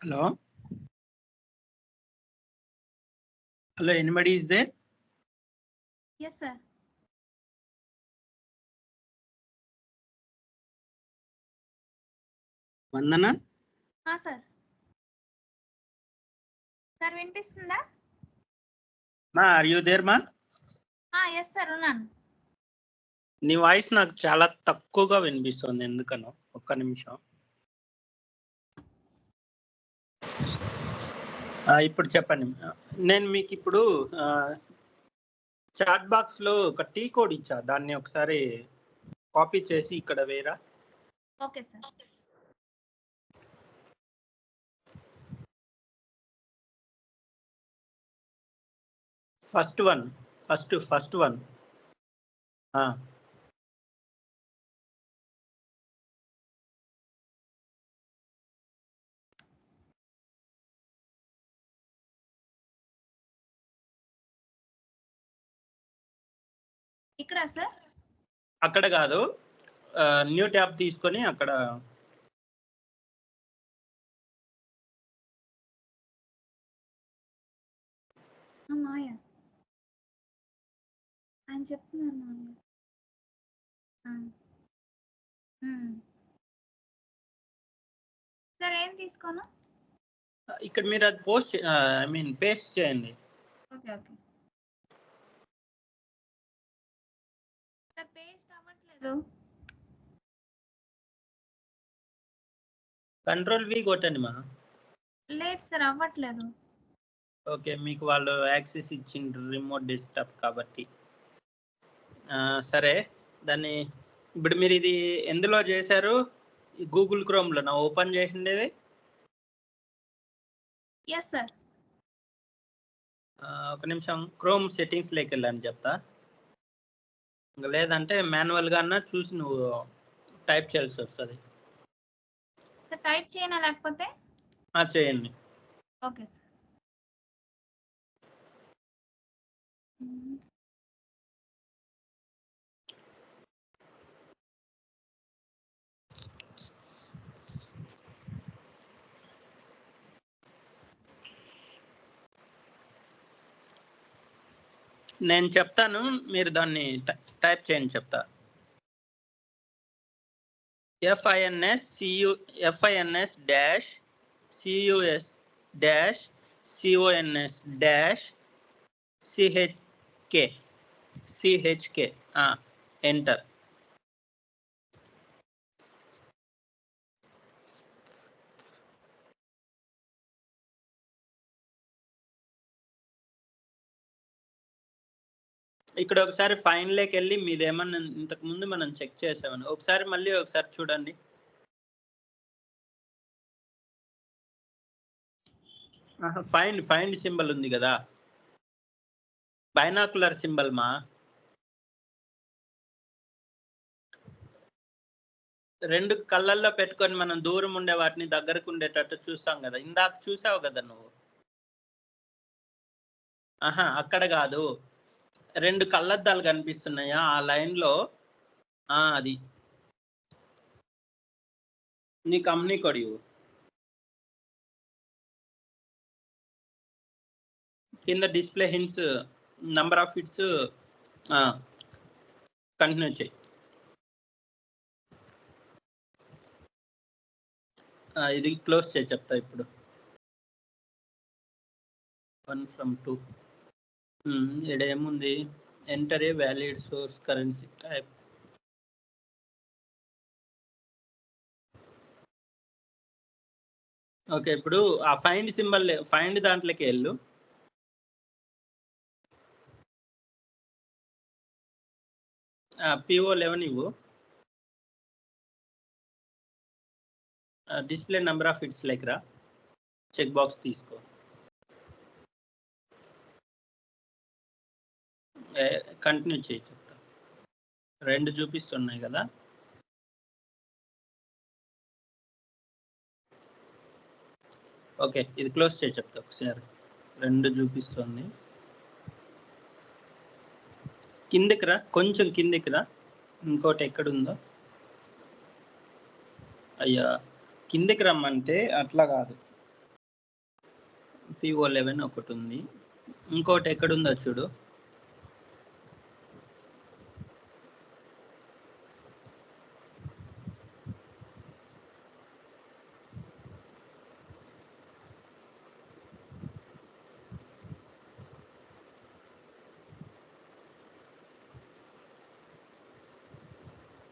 Hello hello anybody is they? Yes, sir. Vandana Sir. Sir, వినిపిస్తుందా? మా ఆర్ యూ దేర్ మా? ఎస్ సార్ ఉన్నాను. నీ వాయిస్ నాకు చాలా తక్కువగా వినిపిస్తుంది ఎందుకనో. ఒక్క నిమిషం. ఇప్పుడు చెప్పండి. నేను మీకు ఇప్పుడు చాట్ బాక్స్ లో ఒక టీ కోడ్ ఇచ్చా, దాన్ని ఒకసారి కాపీ చేసి ఇక్కడ వేరా. Okay sir. First one. ఇక్కడ సార్? అక్కడ కాదు, న్యూ ట్యాబ్ తీసుకొని అక్కడ మాయ ఆయన చెప్తున్నారు మాయ. సార్ ఏం తీసుకోను? ఇక్కడ మీరు అది పోస్ట్ ఐ మీన్ పేస్ట్ చేయండి. Okay okay sir. పేస్ట్ అవ్వట్లేదు. కంట్రోల్ వి కొట్టండి మా. లేదు సార్, అవ్వట్లేదు. ఓకే, మీకు వాళ్ళు యాక్సెస్ ఇచ్చిండ్రు రిమోట్ డెస్క్టాప్ కాబట్టి. సరే, దాన్ని ఇప్పుడు మీరు ఇది ఎందులో చేశారు? గూగుల్ క్రోమ్లో నా ఓపెన్ చేసిండేది? Yes sir. ఒక నిమిషం, క్రోమ్ సెట్టింగ్స్లోకి వెళ్ళని చెప్తా. లేదంటే మాన్యువల్గా అన్నా చూసి నువ్వు టైప్ చేయాల్సి వస్తుంది. టైప్ చేయనా లేకపోతే? చేయండి. Okay sir. నేను చెప్తాను, మీరు దాన్ని టైప్ చేయండి. చెప్తా. FINS-CUS-CONS-CHK enter. ఇక్కడ ఒకసారి ఫైన్ లేకి వెళ్ళి మీదేమన్నా ఇంతకు ముందు మనం చెక్ చేసామని ఒకసారి మళ్ళీ ఒకసారి చూడండి. ఫైండ్ సింబల్ ఉంది కదా, బైనాకులర్ సింబల్ మా. రెండు కళ్ళల్లో పెట్టుకొని మనం దూరం ఉండే వాటిని దగ్గరకు ఉండేటట్టు చూస్తాం కదా, ఇందాక చూసావు కదా నువ్వు. అక్కడ కాదు, రెండు కళ్ళద్దాలు కనిపిస్తున్నాయా ఆ లైన్లో? అది నీ కంపెనీ కోడ్ ఇవ్వు. కింద display hints number of hits continue చేయి. ఇది క్లోజ్ చేయి చెప్తా ఇప్పుడు. 1 from 2. ఇక్కడ ఏముంది? Enter a valid source currency type. Okay, ఇప్పుడు ఆ ఫైండ్ సింబల్, ఫైండ్ దాంట్లోకి వెళ్ళు. PO11 ఇవ్వు. Display number of hits like రా, చెక్ బాక్స్ తీసుకో. కంటిన్యూ చేయి చెప్తా. 2 చూపిస్తున్నాయి కదా. ఓకే, ఇది క్లోజ్ చేయి చెప్తా ఒకసారి. 2 చూపిస్తుంది. కిందికి రా, కొంచెం కిందికి రా. ఇంకోటి ఎక్కడుందో? అయ్యా, కిందికి రమ్మంటే అట్లా కాదు. PO11 ఒకటి ఉంది. ఇంకోటి ఎక్కడుందో చూడు.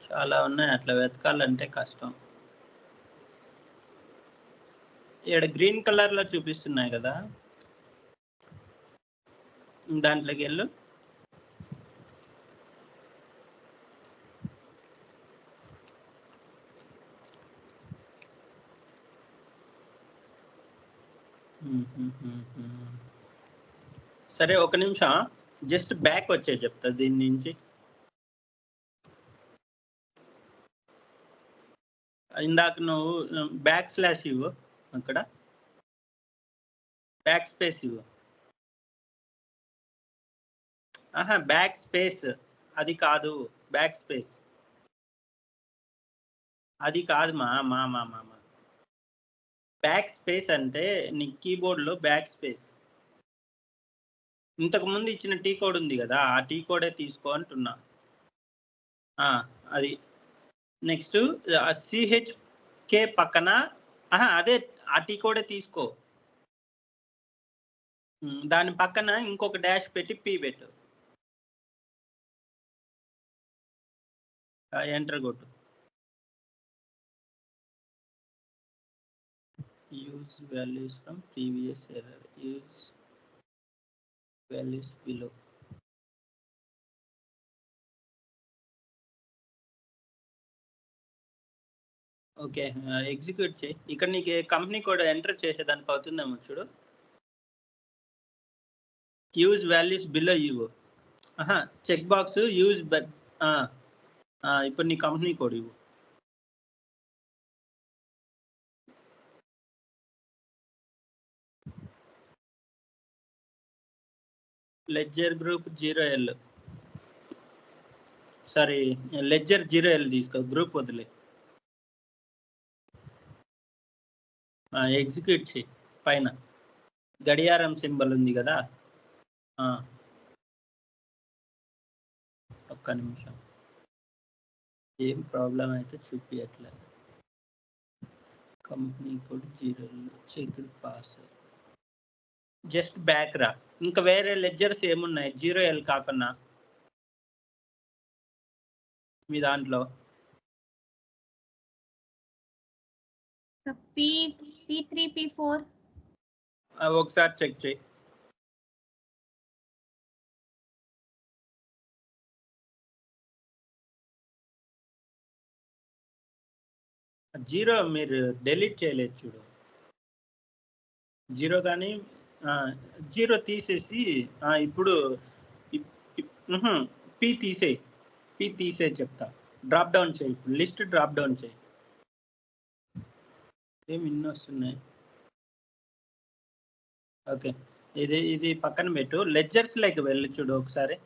చాలా ఉన్నాయి, అట్లా వెతకాలంటే కష్టం. ఇక్కడ గ్రీన్ కలర్ లో చూపిస్తున్నాయి కదా, దాంట్లోకి వెళ్ళు. సరే ఒక నిమిషం, జస్ట్ బ్యాక్ వచ్చే చెప్తా దీని నుంచి. ఇందాక నువ్వు బ్యాక్ స్లాష్ ఇవ్వు, అక్కడ బ్యాక్ స్పేస్ ఇవ్వు. ఆహా, బ్యాక్ స్పేస్ అది కాదు, బ్యాక్ స్పేస్ అది కాదు మా మా మా మా మా బ్యాక్ స్పేస్ అంటే నీ కీబోర్డ్లో బ్యాక్ స్పేస్. ఇంతకు ముందు ఇచ్చిన టీ కోడ్ ఉంది కదా, ఆ టీ కోడే తీసుకో అంటున్నా. అది నెక్స్ట్ CHK పక్కన అదే ఆ టీ కోడే తీసుకో. దాని పక్కన ఇంకొక డాష్ పెట్టి పీ పెట్టు, ఎంటర్ కొట్టు. Use values from previous error, use values below. Okay, execute చేయి. ఇక్కడ నీకు కంపెనీ కోడ్ ఎంటర్ చేసేదానికి అవుతుందేమో చూడు. యూజ్ వాల్యూస్ బిలో ఇవ్వు. చెక్ బాక్స్ యూజ్ ఇప్పుడు నీ కంపెనీ కోడ్ ఇవ్వు. Ledger group 0L, sorry ledger 0L తీసుకో, గ్రూప్ వదిలే. ఎగ్జిక్యూట్ చేయి. పైన గడియారం సింబల్ ఉంది కదా, ఒక్క నిమిషం, ఏం ప్రాబ్లం అయితే చూపించట్లేదు. Company code 0L, check pass. Just back రా. ఇంకా వేరే లెడ్జర్స్ ఏమున్నాయి 0L కాకుండా మీ దాంట్లో? P3 P4 ఒకసారి చెక్ చేయి. జీరో మీరు డెలీట్ చేయలేదు చూడు, జీరో కానీ జీరో తీసేసి ఇప్పుడు పీ తీసేయి చెప్తా. డ్రాప్ డౌన్ చేయి, లిస్ట్ డ్రాప్ డౌన్ చేయి. ఏమి ఇన్ని వస్తున్నాయి. ఓకే, ఇది పక్కన పెట్టు. లెడ్జర్స్ లైక్ వెళ్ళి చూడు ఒకసారి.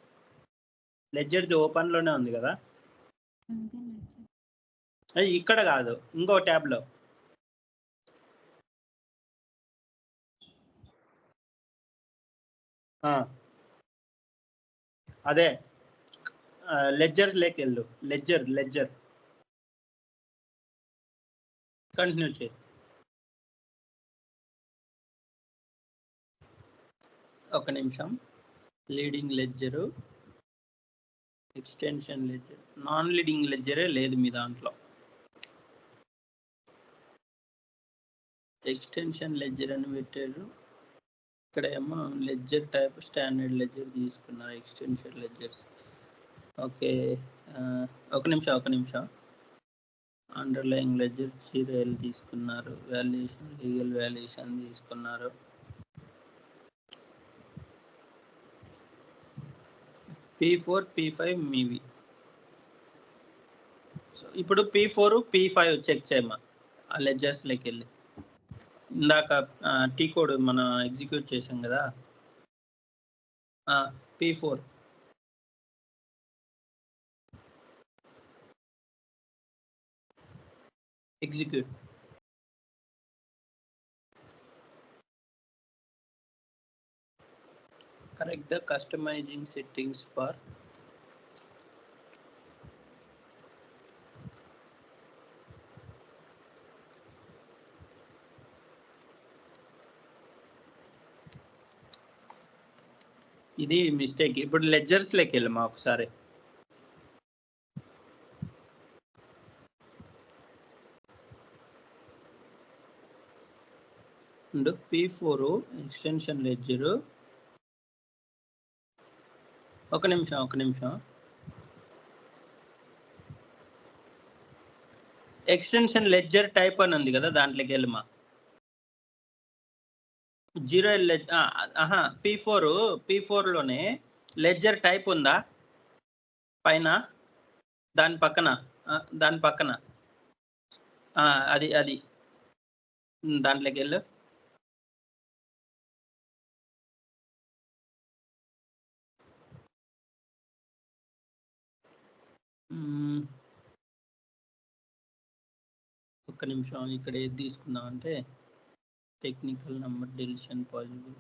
లెడ్జర్ది ఓపెన్లోనే ఉంది కదా, ఇక్కడ కాదు, ఇంకో ట్యాబ్లో. అదే లెడ్జర్ లేక్ వెళ్ళు. లెడ్జర్ కంటిన్యూ చేయి. ఒక నిమిషం. Leading ledger, extension ledger, non leading లెడ్జరే లేదు మీ దాంట్లో. ఎక్స్టెన్షన్ లెడ్జర్ అని పెట్టారు. ఇక్కడ ఏమో లెడ్జర్ టైప్ స్టాండర్డ్ లెడ్జర్ తీసుకున్నారు, ఎక్స్టెన్షన్ లెడ్జర్స్. ఓకే, ఒక నిమిషం. అండర్లైయింగ్ లెడ్జర్ 0L తీసుకున్నారు, వాల్యుయేషన్ లీగల్ వాల్యుయేషన్ తీసుకున్నారు. P4 P5 మీవి. సో ఇప్పుడు P4 P5 చెక్ చేయమా ఆ లెడ్జర్స్లోకి వెళ్ళి. ఇందాక టీ కోడ్ మనం ఎగ్జిక్యూట్ చేసాం కదా, P4 execute. correct the customizing settings for ఇది మిస్టేక్. ఇప్పుడు లెడ్జర్స్ లోకి వెళ్ళమా ఒకసారి. P4 extension ledger. ఒక నిమిషం. ఎక్స్టెన్షన్ లెడ్జర్ టైప్ అని ఉంది కదా, దాంట్లోకి వెళ్ళమా. P4 లోనే లెడ్జర్ టైప్ ఉందా పైన, దాని పక్కన అది దాంట్లోకి వెళ్ళు. ఒక్క నిమిషం. ఇక్కడ ఏది తీసుకుందాం అంటే టెక్నికల్ నంబర్ డెలిషన్ పాసిబుల్.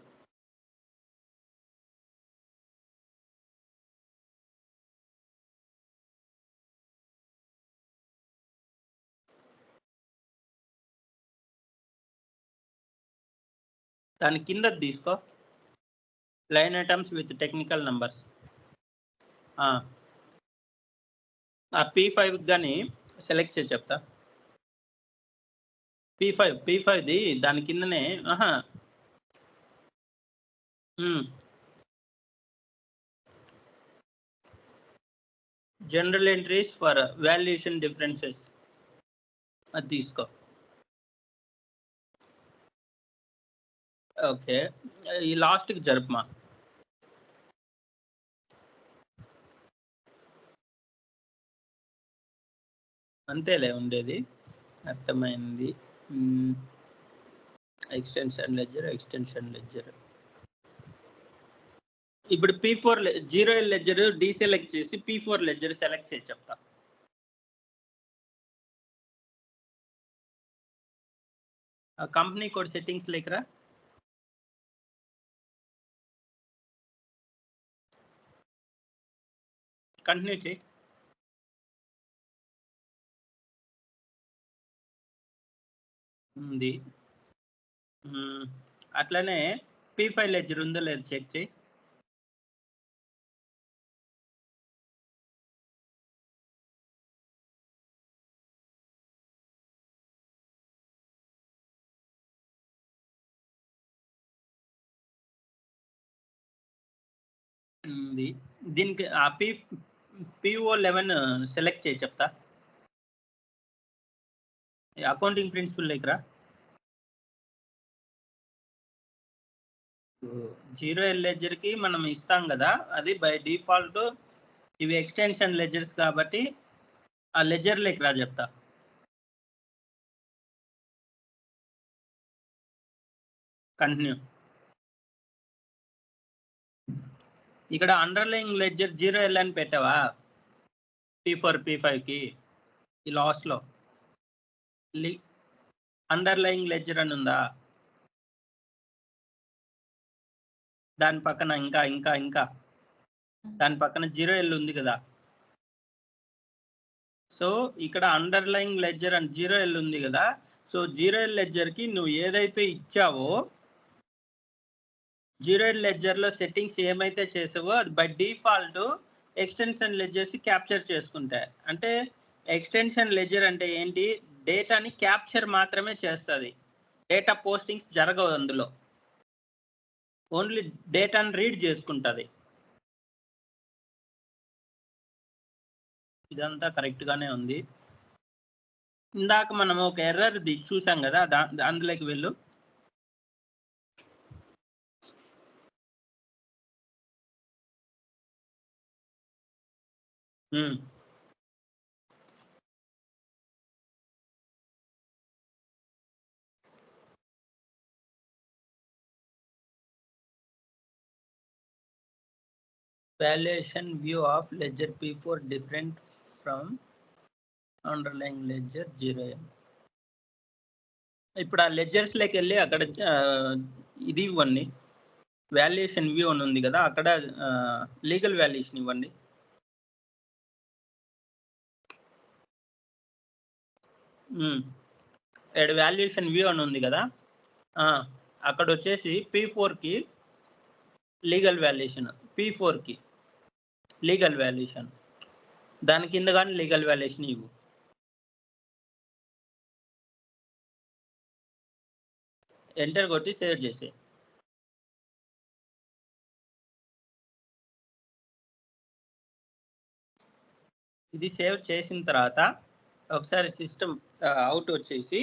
దాని కింద తీసుకో, line items with technical numbers. ఆ P5 కానీ సెలెక్ట్ చేసి చెప్తా. P5ది దాని కిందనే. General entries for valuation differences అది తీసుకో. ఓకే, ఈ లాస్ట్కి జరుపుమా. అంతేలే ఉండేది, అర్థమైంది. Extension ledger. ఇప్పుడు P4 0L లెడ్జర్ డీసెలెక్ట్ చేసి P4 లెడ్జర్ సెలెక్ట్ చేసి చెప్తా. కంపెనీ కోడ్ సెట్టింగ్స్ లేకరా. కంటిన్యూ చేయి. ఉంది. అట్లనే P5 లెడ్జర్ ఉందో లేదో చెక్ చేయి. దీనికి PO11 సెలెక్ట్ చేయి చెప్తా. Accounting principal లేకరా. 0L లెడ్జర్కి మనం ఇస్తాం కదా, అది బై డిఫాల్ట్ ఇవి ఎక్స్టెన్షన్ లెడ్జర్స్ కాబట్టి ఆ లెడ్జర్ లేకరా చెప్తా. కంటిన్యూ. ఇక్కడ అండర్లైన్ లెడ్జర్ 0L అని పెట్టావా P4 P5కి. ఈ లాస్ట్లో అండర్లైన్ లెడ్జర్ అని ఉందా, దాని పక్కన ఇంకా దాని పక్కన 0L ఉంది కదా. సో ఇక్కడ అండర్లైన్ లెడ్జర్ అని 0L ఉంది కదా. సో 0L లెడ్జర్కి నువ్వు ఏదైతే ఇచ్చావో 0L లెడ్జర్లో సెట్టింగ్స్ ఏమైతే చేసావో అది by default extension ledgers capture చేసుకుంటాయి. అంటే ఎక్స్టెన్షన్ లెడ్జర్ అంటే ఏంటి, డేటాని క్యాప్చర్ మాత్రమే చేస్తుంది, డేటా పోస్టింగ్స్ జరగవు అందులో, ఓన్లీ డేటాని రీడ్ చేసుకుంటుంది. ఇదంతా కరెక్ట్గానే ఉంది. ఇందాక మనం ఒక ఎర్రర్ చూసాం కదా, అందులోకి వెళ్ళు. Valuation view of ledger P4 different from underlying ledger 0M. ఇప్పుడు ఆ లెడ్జర్స్ లోకి వెళ్ళి అక్కడ ఇది ఇవ్వండి, వాల్యుయేషన్ వ్యూ అని ఉంది కదా, అక్కడ లీగల్ వాల్యుయేషన్ ఇవ్వండి. ఇక్కడ వాల్యుయేషన్ వ్యూ అని ఉంది కదా, అక్కడ వచ్చేసి P4కి లీగల్ వాల్యుయేషన్, P4కి లీగల్ వాల్యుయేషన్, దాని కింద కానీ లీగల్ వాల్యుయేషన్ ఇవ్వు. ఎంటర్ కొట్టి సేవ్ చేసే. ఇది సేవ్ చేసిన తర్వాత ఒకసారి సిస్టమ్ అవుట్ వచ్చేసి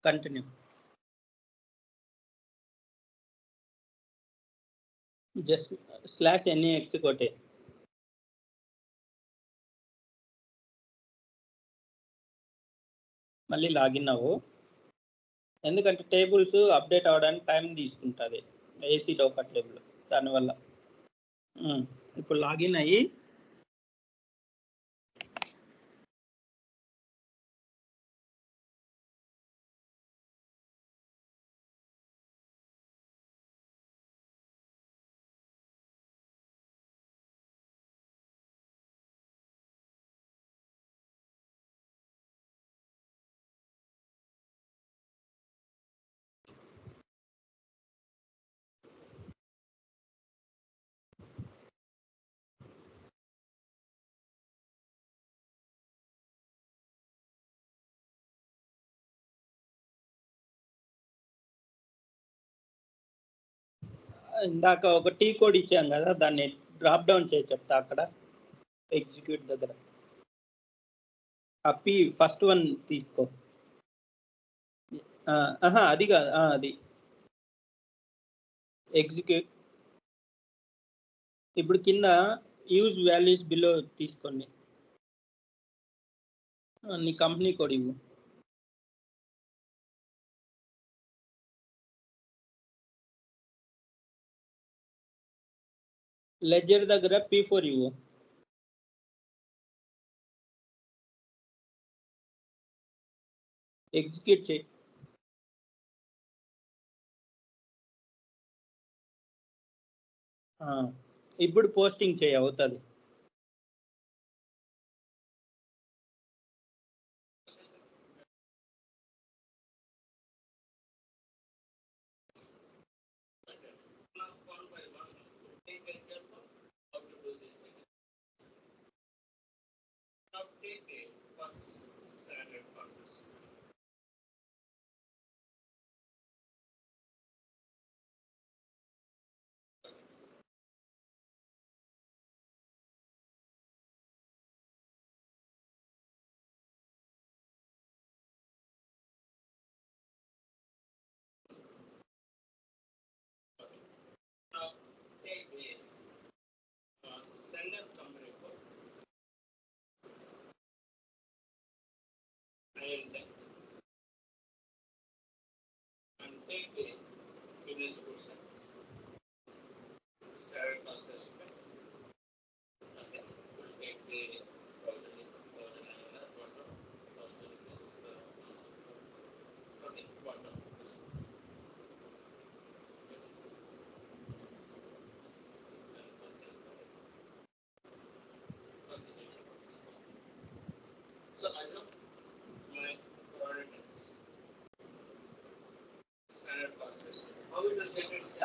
కంటిన్యూ, జస్ట్ /NEX కొట్టే. మళ్ళీ లాగిన్ అవ్వు, ఎందుకంటే టేబుల్స్ అప్డేట్ అవ్వడానికి టైం తీసుకుంటుంది ఏసీ డోకా టేబుల్, దానివల్ల. ఇప్పుడు లాగిన్ అయ్యి ఇందాక ఒక టీ కోడ్ ఇచ్చాం కదా, దాన్ని డ్రాప్ డౌన్ చేసి చెప్తా. అక్కడ ఎగ్జిక్యూట్ దగ్గర ఆ పి ఫస్ట్ వన్ తీసుకో. అది కాదు, అది ఎగ్జిక్యూట్. ఇప్పుడు కింద యూజ్ వాల్యూస్ బిలో తీసుకోండి, నీ కంపెనీ కోడ్ ఇవ్వు. లెడ్జర్ దగ్గర P4 ఇవ్వు. ఎగ్జిక్యూట్ చేయి. ఇప్పుడు పోస్టింగ్ చేయి, అవుతుంది.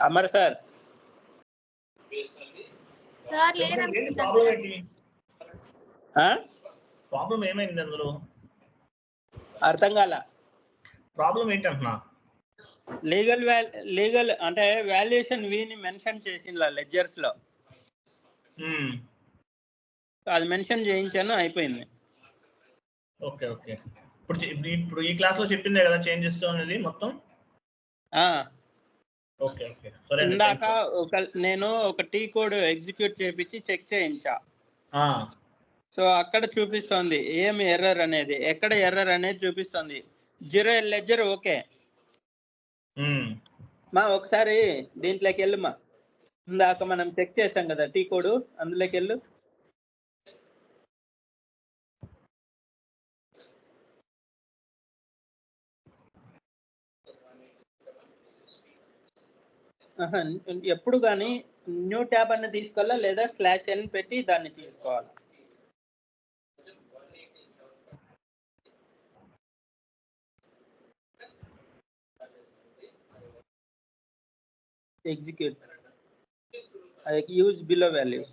అమర్ సార్, సార్ లేదనుకుంటా ప్రాబ్లం సార్. ఏంటి? ప్రాబ్లం ఏమైంది అందులో? అర్థం కాల. ప్రాబ్లం ఏంటి అంటున్నా? లీగల్ అంటే వాల్యుయేషన్ వీని మెన్షన్ చేసిండ్లా లెడ్జర్స్ లో, అది మెన్షన్ చేయించాను, అయిపోయింది. Okay okay. ఇప్పుడు ఈ క్లాస్ లో చెప్పిందే కదా చేంజెస్ అనేది మొత్తం. ఓకే ఓకే సరే. ఇందాక నేను ఒక టీ కోడ్ ఎగ్జిక్యూట్ చేపించి చెక్ చేయించా. సో అక్కడ చూపిస్తుంది ఏం ఎర్రర్ అనేది, ఎక్కడ ఎర్రర్ అనేది చూపిస్తుంది. 0 లెడ్జర్ ఓకే. మా ఒకసారి దీంట్లోకి వెళ్ళు మా, ఇందాక మనం చెక్ చేసాం కదా టీ కోడ్, అందులోకి వెళ్ళు. ఎప్పుడు కానీ న్యూ ట్యాబ్ అని తీసుకోవాలా లేదా /n పెట్టి దాన్ని తీసుకోవాలి. Execute use below values.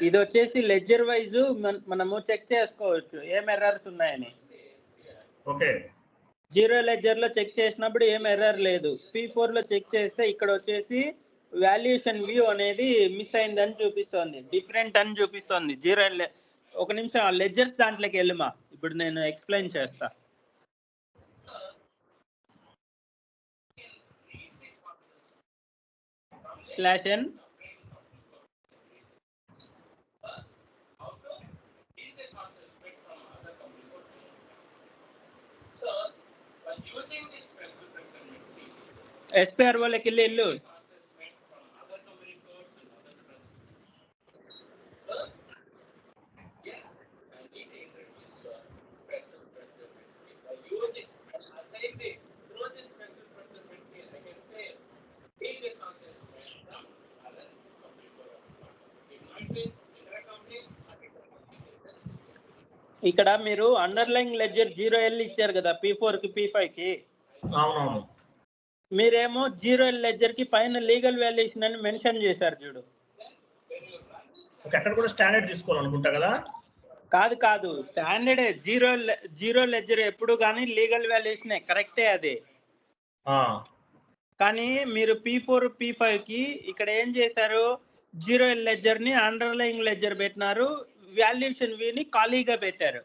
ఇది వచ్చేసి లెడ్జర్ వైజ్ మనము చెక్ చేసుకోవచ్చు ఏం ఎర్రర్స్ ఉన్నాయని. ఓకే, 0 లెడ్జర్ లో చెక్ చేసినప్పుడు ఏం ఎర్రర్ లేదు. P4 లో చెక్ చేస్తే ఇక్కడ వచ్చేసి వాల్యుయేషన్ వ్యూ అనేది మిస్ అయిందని చూపిస్తుంది, డిఫరెంట్ అని చూపిస్తుంది. ఒక నిమిషం ఆ లెడ్జర్స్ దాంట్లోకి వెళ్ళమా, ఇప్పుడు నేను ఎక్స్ప్లెయిన్ చేస్తా. /n SPROలోకి వెళ్ళు. ఇక్కడ మీరు అండర్లైన్ లెడ్జర్ 0L ఇచ్చారు కదా P4 కి P5 కి. అవునవును. మీరేమో 0L లెడ్జర్ కి పైన లీగల్ వాల్యుయేషన్ అని మెన్షన్ చేశారు చూడు. అక్కడ కూడా స్టాండర్డ్ తీసుకోవాలనుకుంటా కదా. కాదు స్టాండర్డే. జీరో లెడ్జర్ ఎప్పుడు కానీ లీగల్ వాల్యుయేషన్ కరెక్టే అది. కానీ మీరు P4 P5 కి ఇక్కడ ఏం చేశారు, 0L లెడ్జర్ ని అండర్లైన్ లెడ్జర్ పెట్టినారు, వాల్యుయేషన్ వి ని ఖాళీగా పెట్టారు.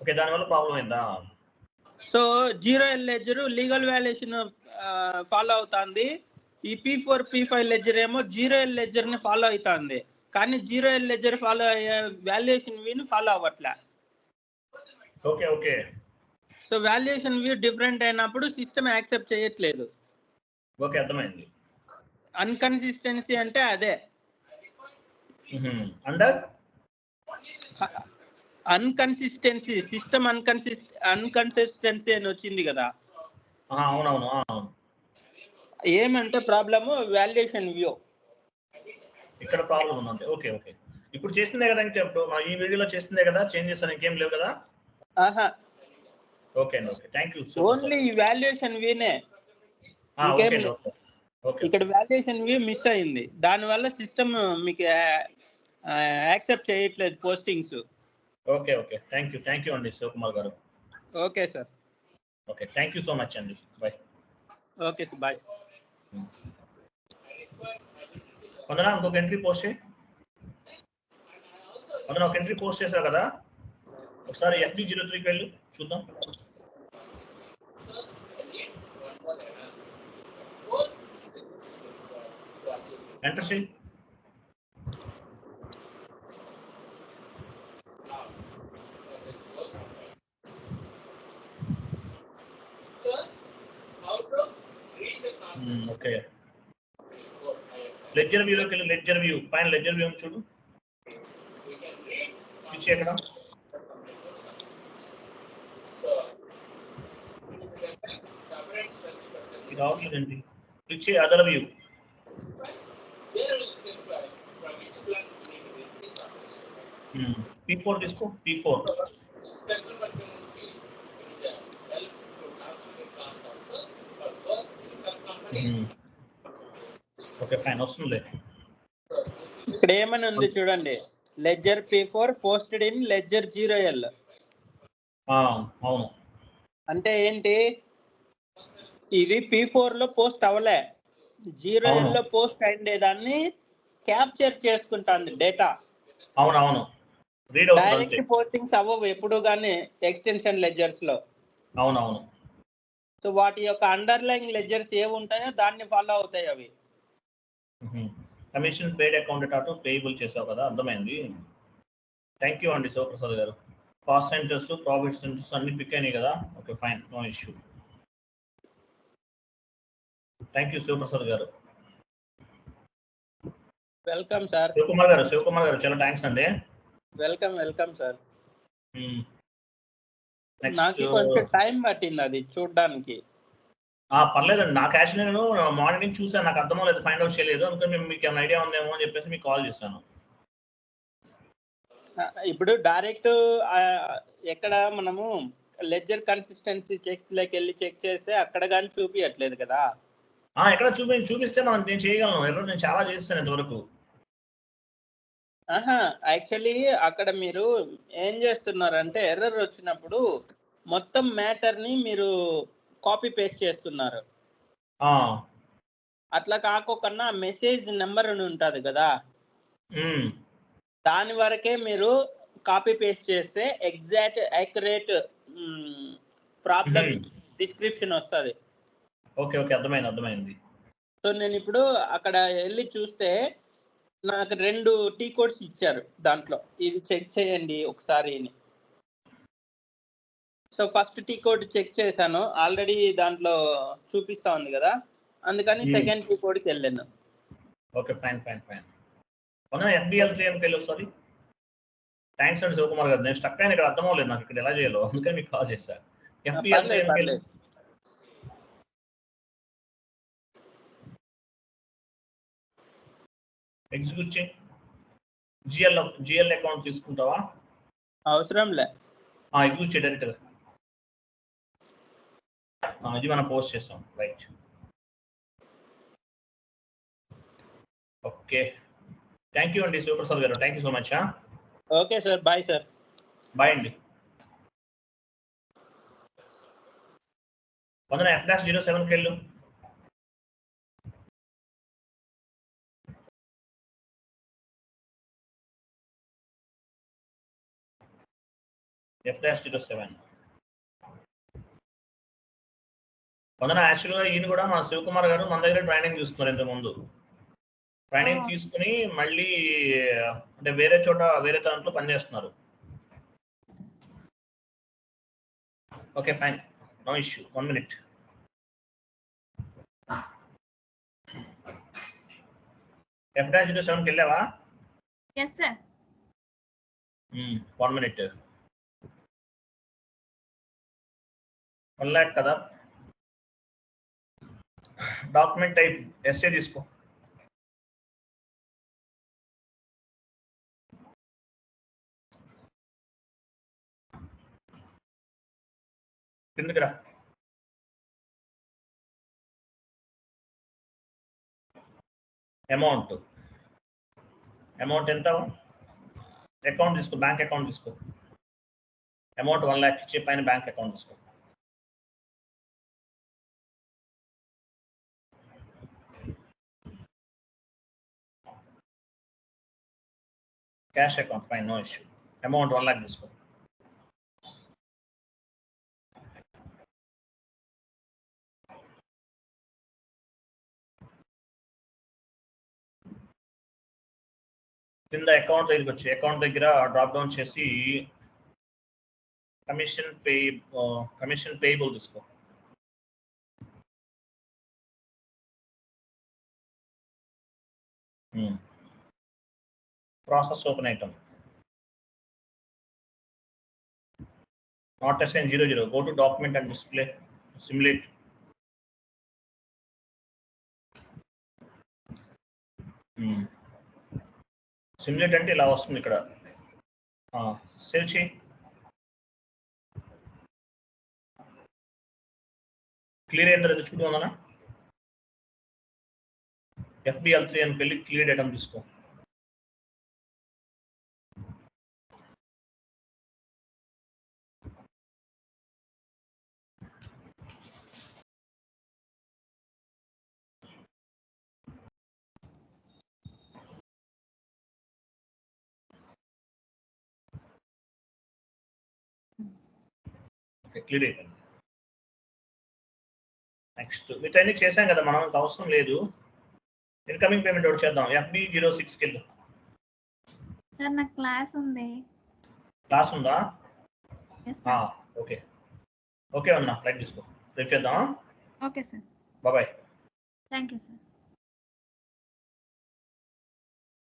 ఓకే, దాని వల్ల ప్రాబ్లం అయిందా? So 0L ledger legal valuation follow అవుతుంది. ఈ P4 P5 లెడ్జర్ ఏమో 0L లెడ్జర్ ని ఫాలో అవుతుంది, కానీ 0L లెడ్జర్ ఫాలో అయ్యే వాల్యుయేషన్ వి ని ఫాలో అవ్వట్లే. Okay okay. So valuation view different అయినప్పుడు సిస్టమ్ యాక్సెప్ట్ చేయట్లేదు. ఓకే, అర్థమైంది. అన్కన్సిస్టెన్సీ అంటే అదే. అన్కన్సిస్టెన్సీ, సిస్టమ్ అన్కన్సిస్టెన్సీ అని వచ్చింది కదా. అవునవును. ఏమంటే ప్రాబ్లము వాల్యుయేషన్ వ్యూ ఇక్కడ ప్రాబ్లం ఉందంటే. ఓకే ఓకే, ఇప్పుడు చేసిందే కదా, ఇంకా ఈ వీడియోలో చేసిందే కదా, చేంజెస్ అని ఇంకేం లేవు కదా. ఓకే అండి, ఓకే, థ్యాంక్ యూ. ఓన్లీ ఈ వాల్యుయేషన్ వ్యూనే, ఇంకేం లేదు. ఇక్కడ వాల్యుయేషన్ వ్యూ మిస్ అయింది, దానివల్ల సిస్టమ్ మీకు యాక్సెప్ట్ చేయట్లేదు postings. Okay okay, thank you అండి Shivakumar garu. Okay sir. Okay, thank you so much అండి. Bye. Okay sir, bye. Vandana, ఇంకొక ఎంట్రీ పోస్ట్ చేయి. వందనా, ఒక ఎంట్రీ పోస్ట్ చేశారు కదా, ఒకసారి FB03కి వెళ్ళు చూద్దాం. ఎంటర్ చేయి. ఓకే, లెడ్జర్ వ్యూలోకి వెళ్ళి, లెడ్జర్ వ్యూ పైన లెడ్జర్ వ్యూ చూడు, పిచ్చి ఎక్కడ ఇది రావట్లేదండి. పిచ్చి అదర్ వ్యూ. P4 తీసుకో. P4 ఓకే, ఫైన్, వస్తుంది. ఇక్కడ ఏమని ఉంది చూడండి, ledger P4 posted in ledger 0L. అవును. అంటే ఏంటి, ఇది P4 లో పోస్ట్ అవ్వలే, 0L లో పోస్ట్ అయ్యేదాన్ని క్యాప్చర్ చేసుకుంటుంది డేటా. అవునవును, డైరెక్ట్ పోస్టింగ్స్ అవ్వవు ఎప్పుడు కానీ ఎక్స్టెన్షన్ లెడ్జర్స్ లో. అవునవును. సో వాటి యొక్క అండర్లైన్ లెడ్జర్స్ ఏవి ఉంటాయో దాన్ని ఫాలో అవుతాయి అవి. కమిషన్ పేడ్ అకౌంట్ అటు పేయబుల్ చేసావు కదా, అర్థమైంది. థ్యాంక్ యూ అండి Sivaprasad garu. Cost centres, profit centres అన్ని పిక్ అయినాయి కదా. Okay, fine, no issue. Thank you Shivaprasad garu. Welcome sir. Shivakumar garu చాలా థ్యాంక్స్ అండి. Welcome sir. నాకు కొంచెం టైం పట్టింది అది చూడడానికి. పర్లేదండి. నాకు యాక్చువల్లీ నేను మార్నింగ్ చూసాను, నాకు అర్థం లేదు, ఫైండ్ అవుట్ చేయలేదు, అందుకని మీకు ఏమైనా ఐడియా ఉందేమో అని చెప్పేసి మీకు కాల్ చేశాను. ఇప్పుడు డైరెక్ట్ ఎక్కడ మనము లెడ్జర్ కన్సిస్టెన్సీ చెక్స్ లకి వెళ్ళి చెక్ చేస్తే అక్కడ కానీ చూపించట్లేదు కదా. ఎక్కడ చూపిస్తే నేను చేయగలను. ఎర్రర్ నేను చాలా చేస్తాను ఇంతవరకు. యాక్చువల్లీ అక్కడ మీరు ఏం చేస్తున్నారంటే ఎర్రర్ వచ్చినప్పుడు మొత్తం మ్యాటర్ ని మీరు కాపీ పేస్ట్ చేస్తున్నారు. అట్లా కాకోకుండా మెసేజ్ నెంబర్ అని ఉంటుంది కదా, దాని వరకే మీరు కాపీ పేస్ట్ చేస్తే ఎగ్జాక్ట్ యాక్యురేట్ ప్రాబ్లం డిస్క్రిప్షన్ వస్తుంది. ఓకే ఓకే, అర్థమైంది. సో నేను ఇప్పుడు అక్కడ వెళ్ళి చూస్తే నాకు 2 టీ కోడ్స్ ఇచ్చారు, దాంట్లో ఇది చెక్ చేయండి ఒకసారి అని. So first T code check చేశాను, ఆల్రెడీ దాంట్లో చూపిస్తా ఉంది కదా, అందుకని సెకండ్ టీ కోడ్కి వెళ్ళాను. Okay, fine. FBL3 అని ఒకసారి. థ్యాంక్స్ అండి శివకుమార్ గారు. నేను స్టక్ అయిన ఇక్కడ అర్థం అవ్వలేదు నాకు ఇక్కడ ఎలా చేయాలో, అందుకని మీకు కాల్ చేశాను. FBL3 ఎగ్జిక్యూట్ చేయి. జిఎల్ అకౌంట్ తీసుకుంటావా? అవసరం లే, ఎగ్జిక్యూట్ చేయి డైరెక్ట్గా. ఇది మనం పోస్ట్ చేస్తాం, రైట్. ఓకే, థ్యాంక్ యూ అండి శివప్రసాద్ గారు, thank you so much. Okay sir, bye sir. Bye అండి. వందన F-07కి వెళ్ళు. F-07 వందన. యాక్చువల్గా ఈయన కూడా మన శివకుమార్ గారు మన దగ్గర ట్రైనింగ్ తీసుకున్నారు ఇంతకుముందు. ట్రైనింగ్ తీసుకుని మళ్ళీ అంటే వేరే దాంట్లో పనిచేస్తున్నారు. Okay fine, no issue. 1 minute. F-07కి వెళ్ళావా? yes sir. 1 minute. 1 lakh కదా. డాక్యుమెంట్ టైప్ ఎస్ఏ తీసుకో. కిందకి రా. అమౌంట్ ఎంత? అకౌంట్ తీసుకో, బ్యాంక్ అకౌంట్ తీసుకో. అమౌంట్ 1 lakh ఇచ్చే పైన బ్యాంక్ అకౌంట్ తీసుకో. Cash account, fine, no issue. Amount 1 lakh తీసుకో. కింద అకౌంట్ దగ్గరికి వచ్చి అకౌంట్ దగ్గర డ్రాప్ డౌన్ చేసి కమిషన్ పేయబుల్ తీసుకో. Process open item not assign 00. Go to document and display simulate. Simulate అంటే ఇలా వస్తుంది ఇక్కడ. సేవ్ చేయి. క్లియర్ అయిందో లేదో చూడు ఉందనా. FBL3 అని వెళ్ళి క్లియర్ ఐటమ్ తీసుకో. క్లియర్ అయిపోయింది. నెక్స్ట్ వీటన్ని చేసాం కదా మనం, ఇంకా అవసరం లేదు. ఇన్కమింగ్ పేమెంట్ ఒకటి చేద్దాం. FB06కి వెళ్ళు. సార్ నాకు క్లాస్ ఉంది. క్లాస్ ఉందా? ఓకే ఓకే అన్న, ఫ్లైట్ తీసుకో. రేపు చేద్దాం. Okay sir, bye. Thank you sir.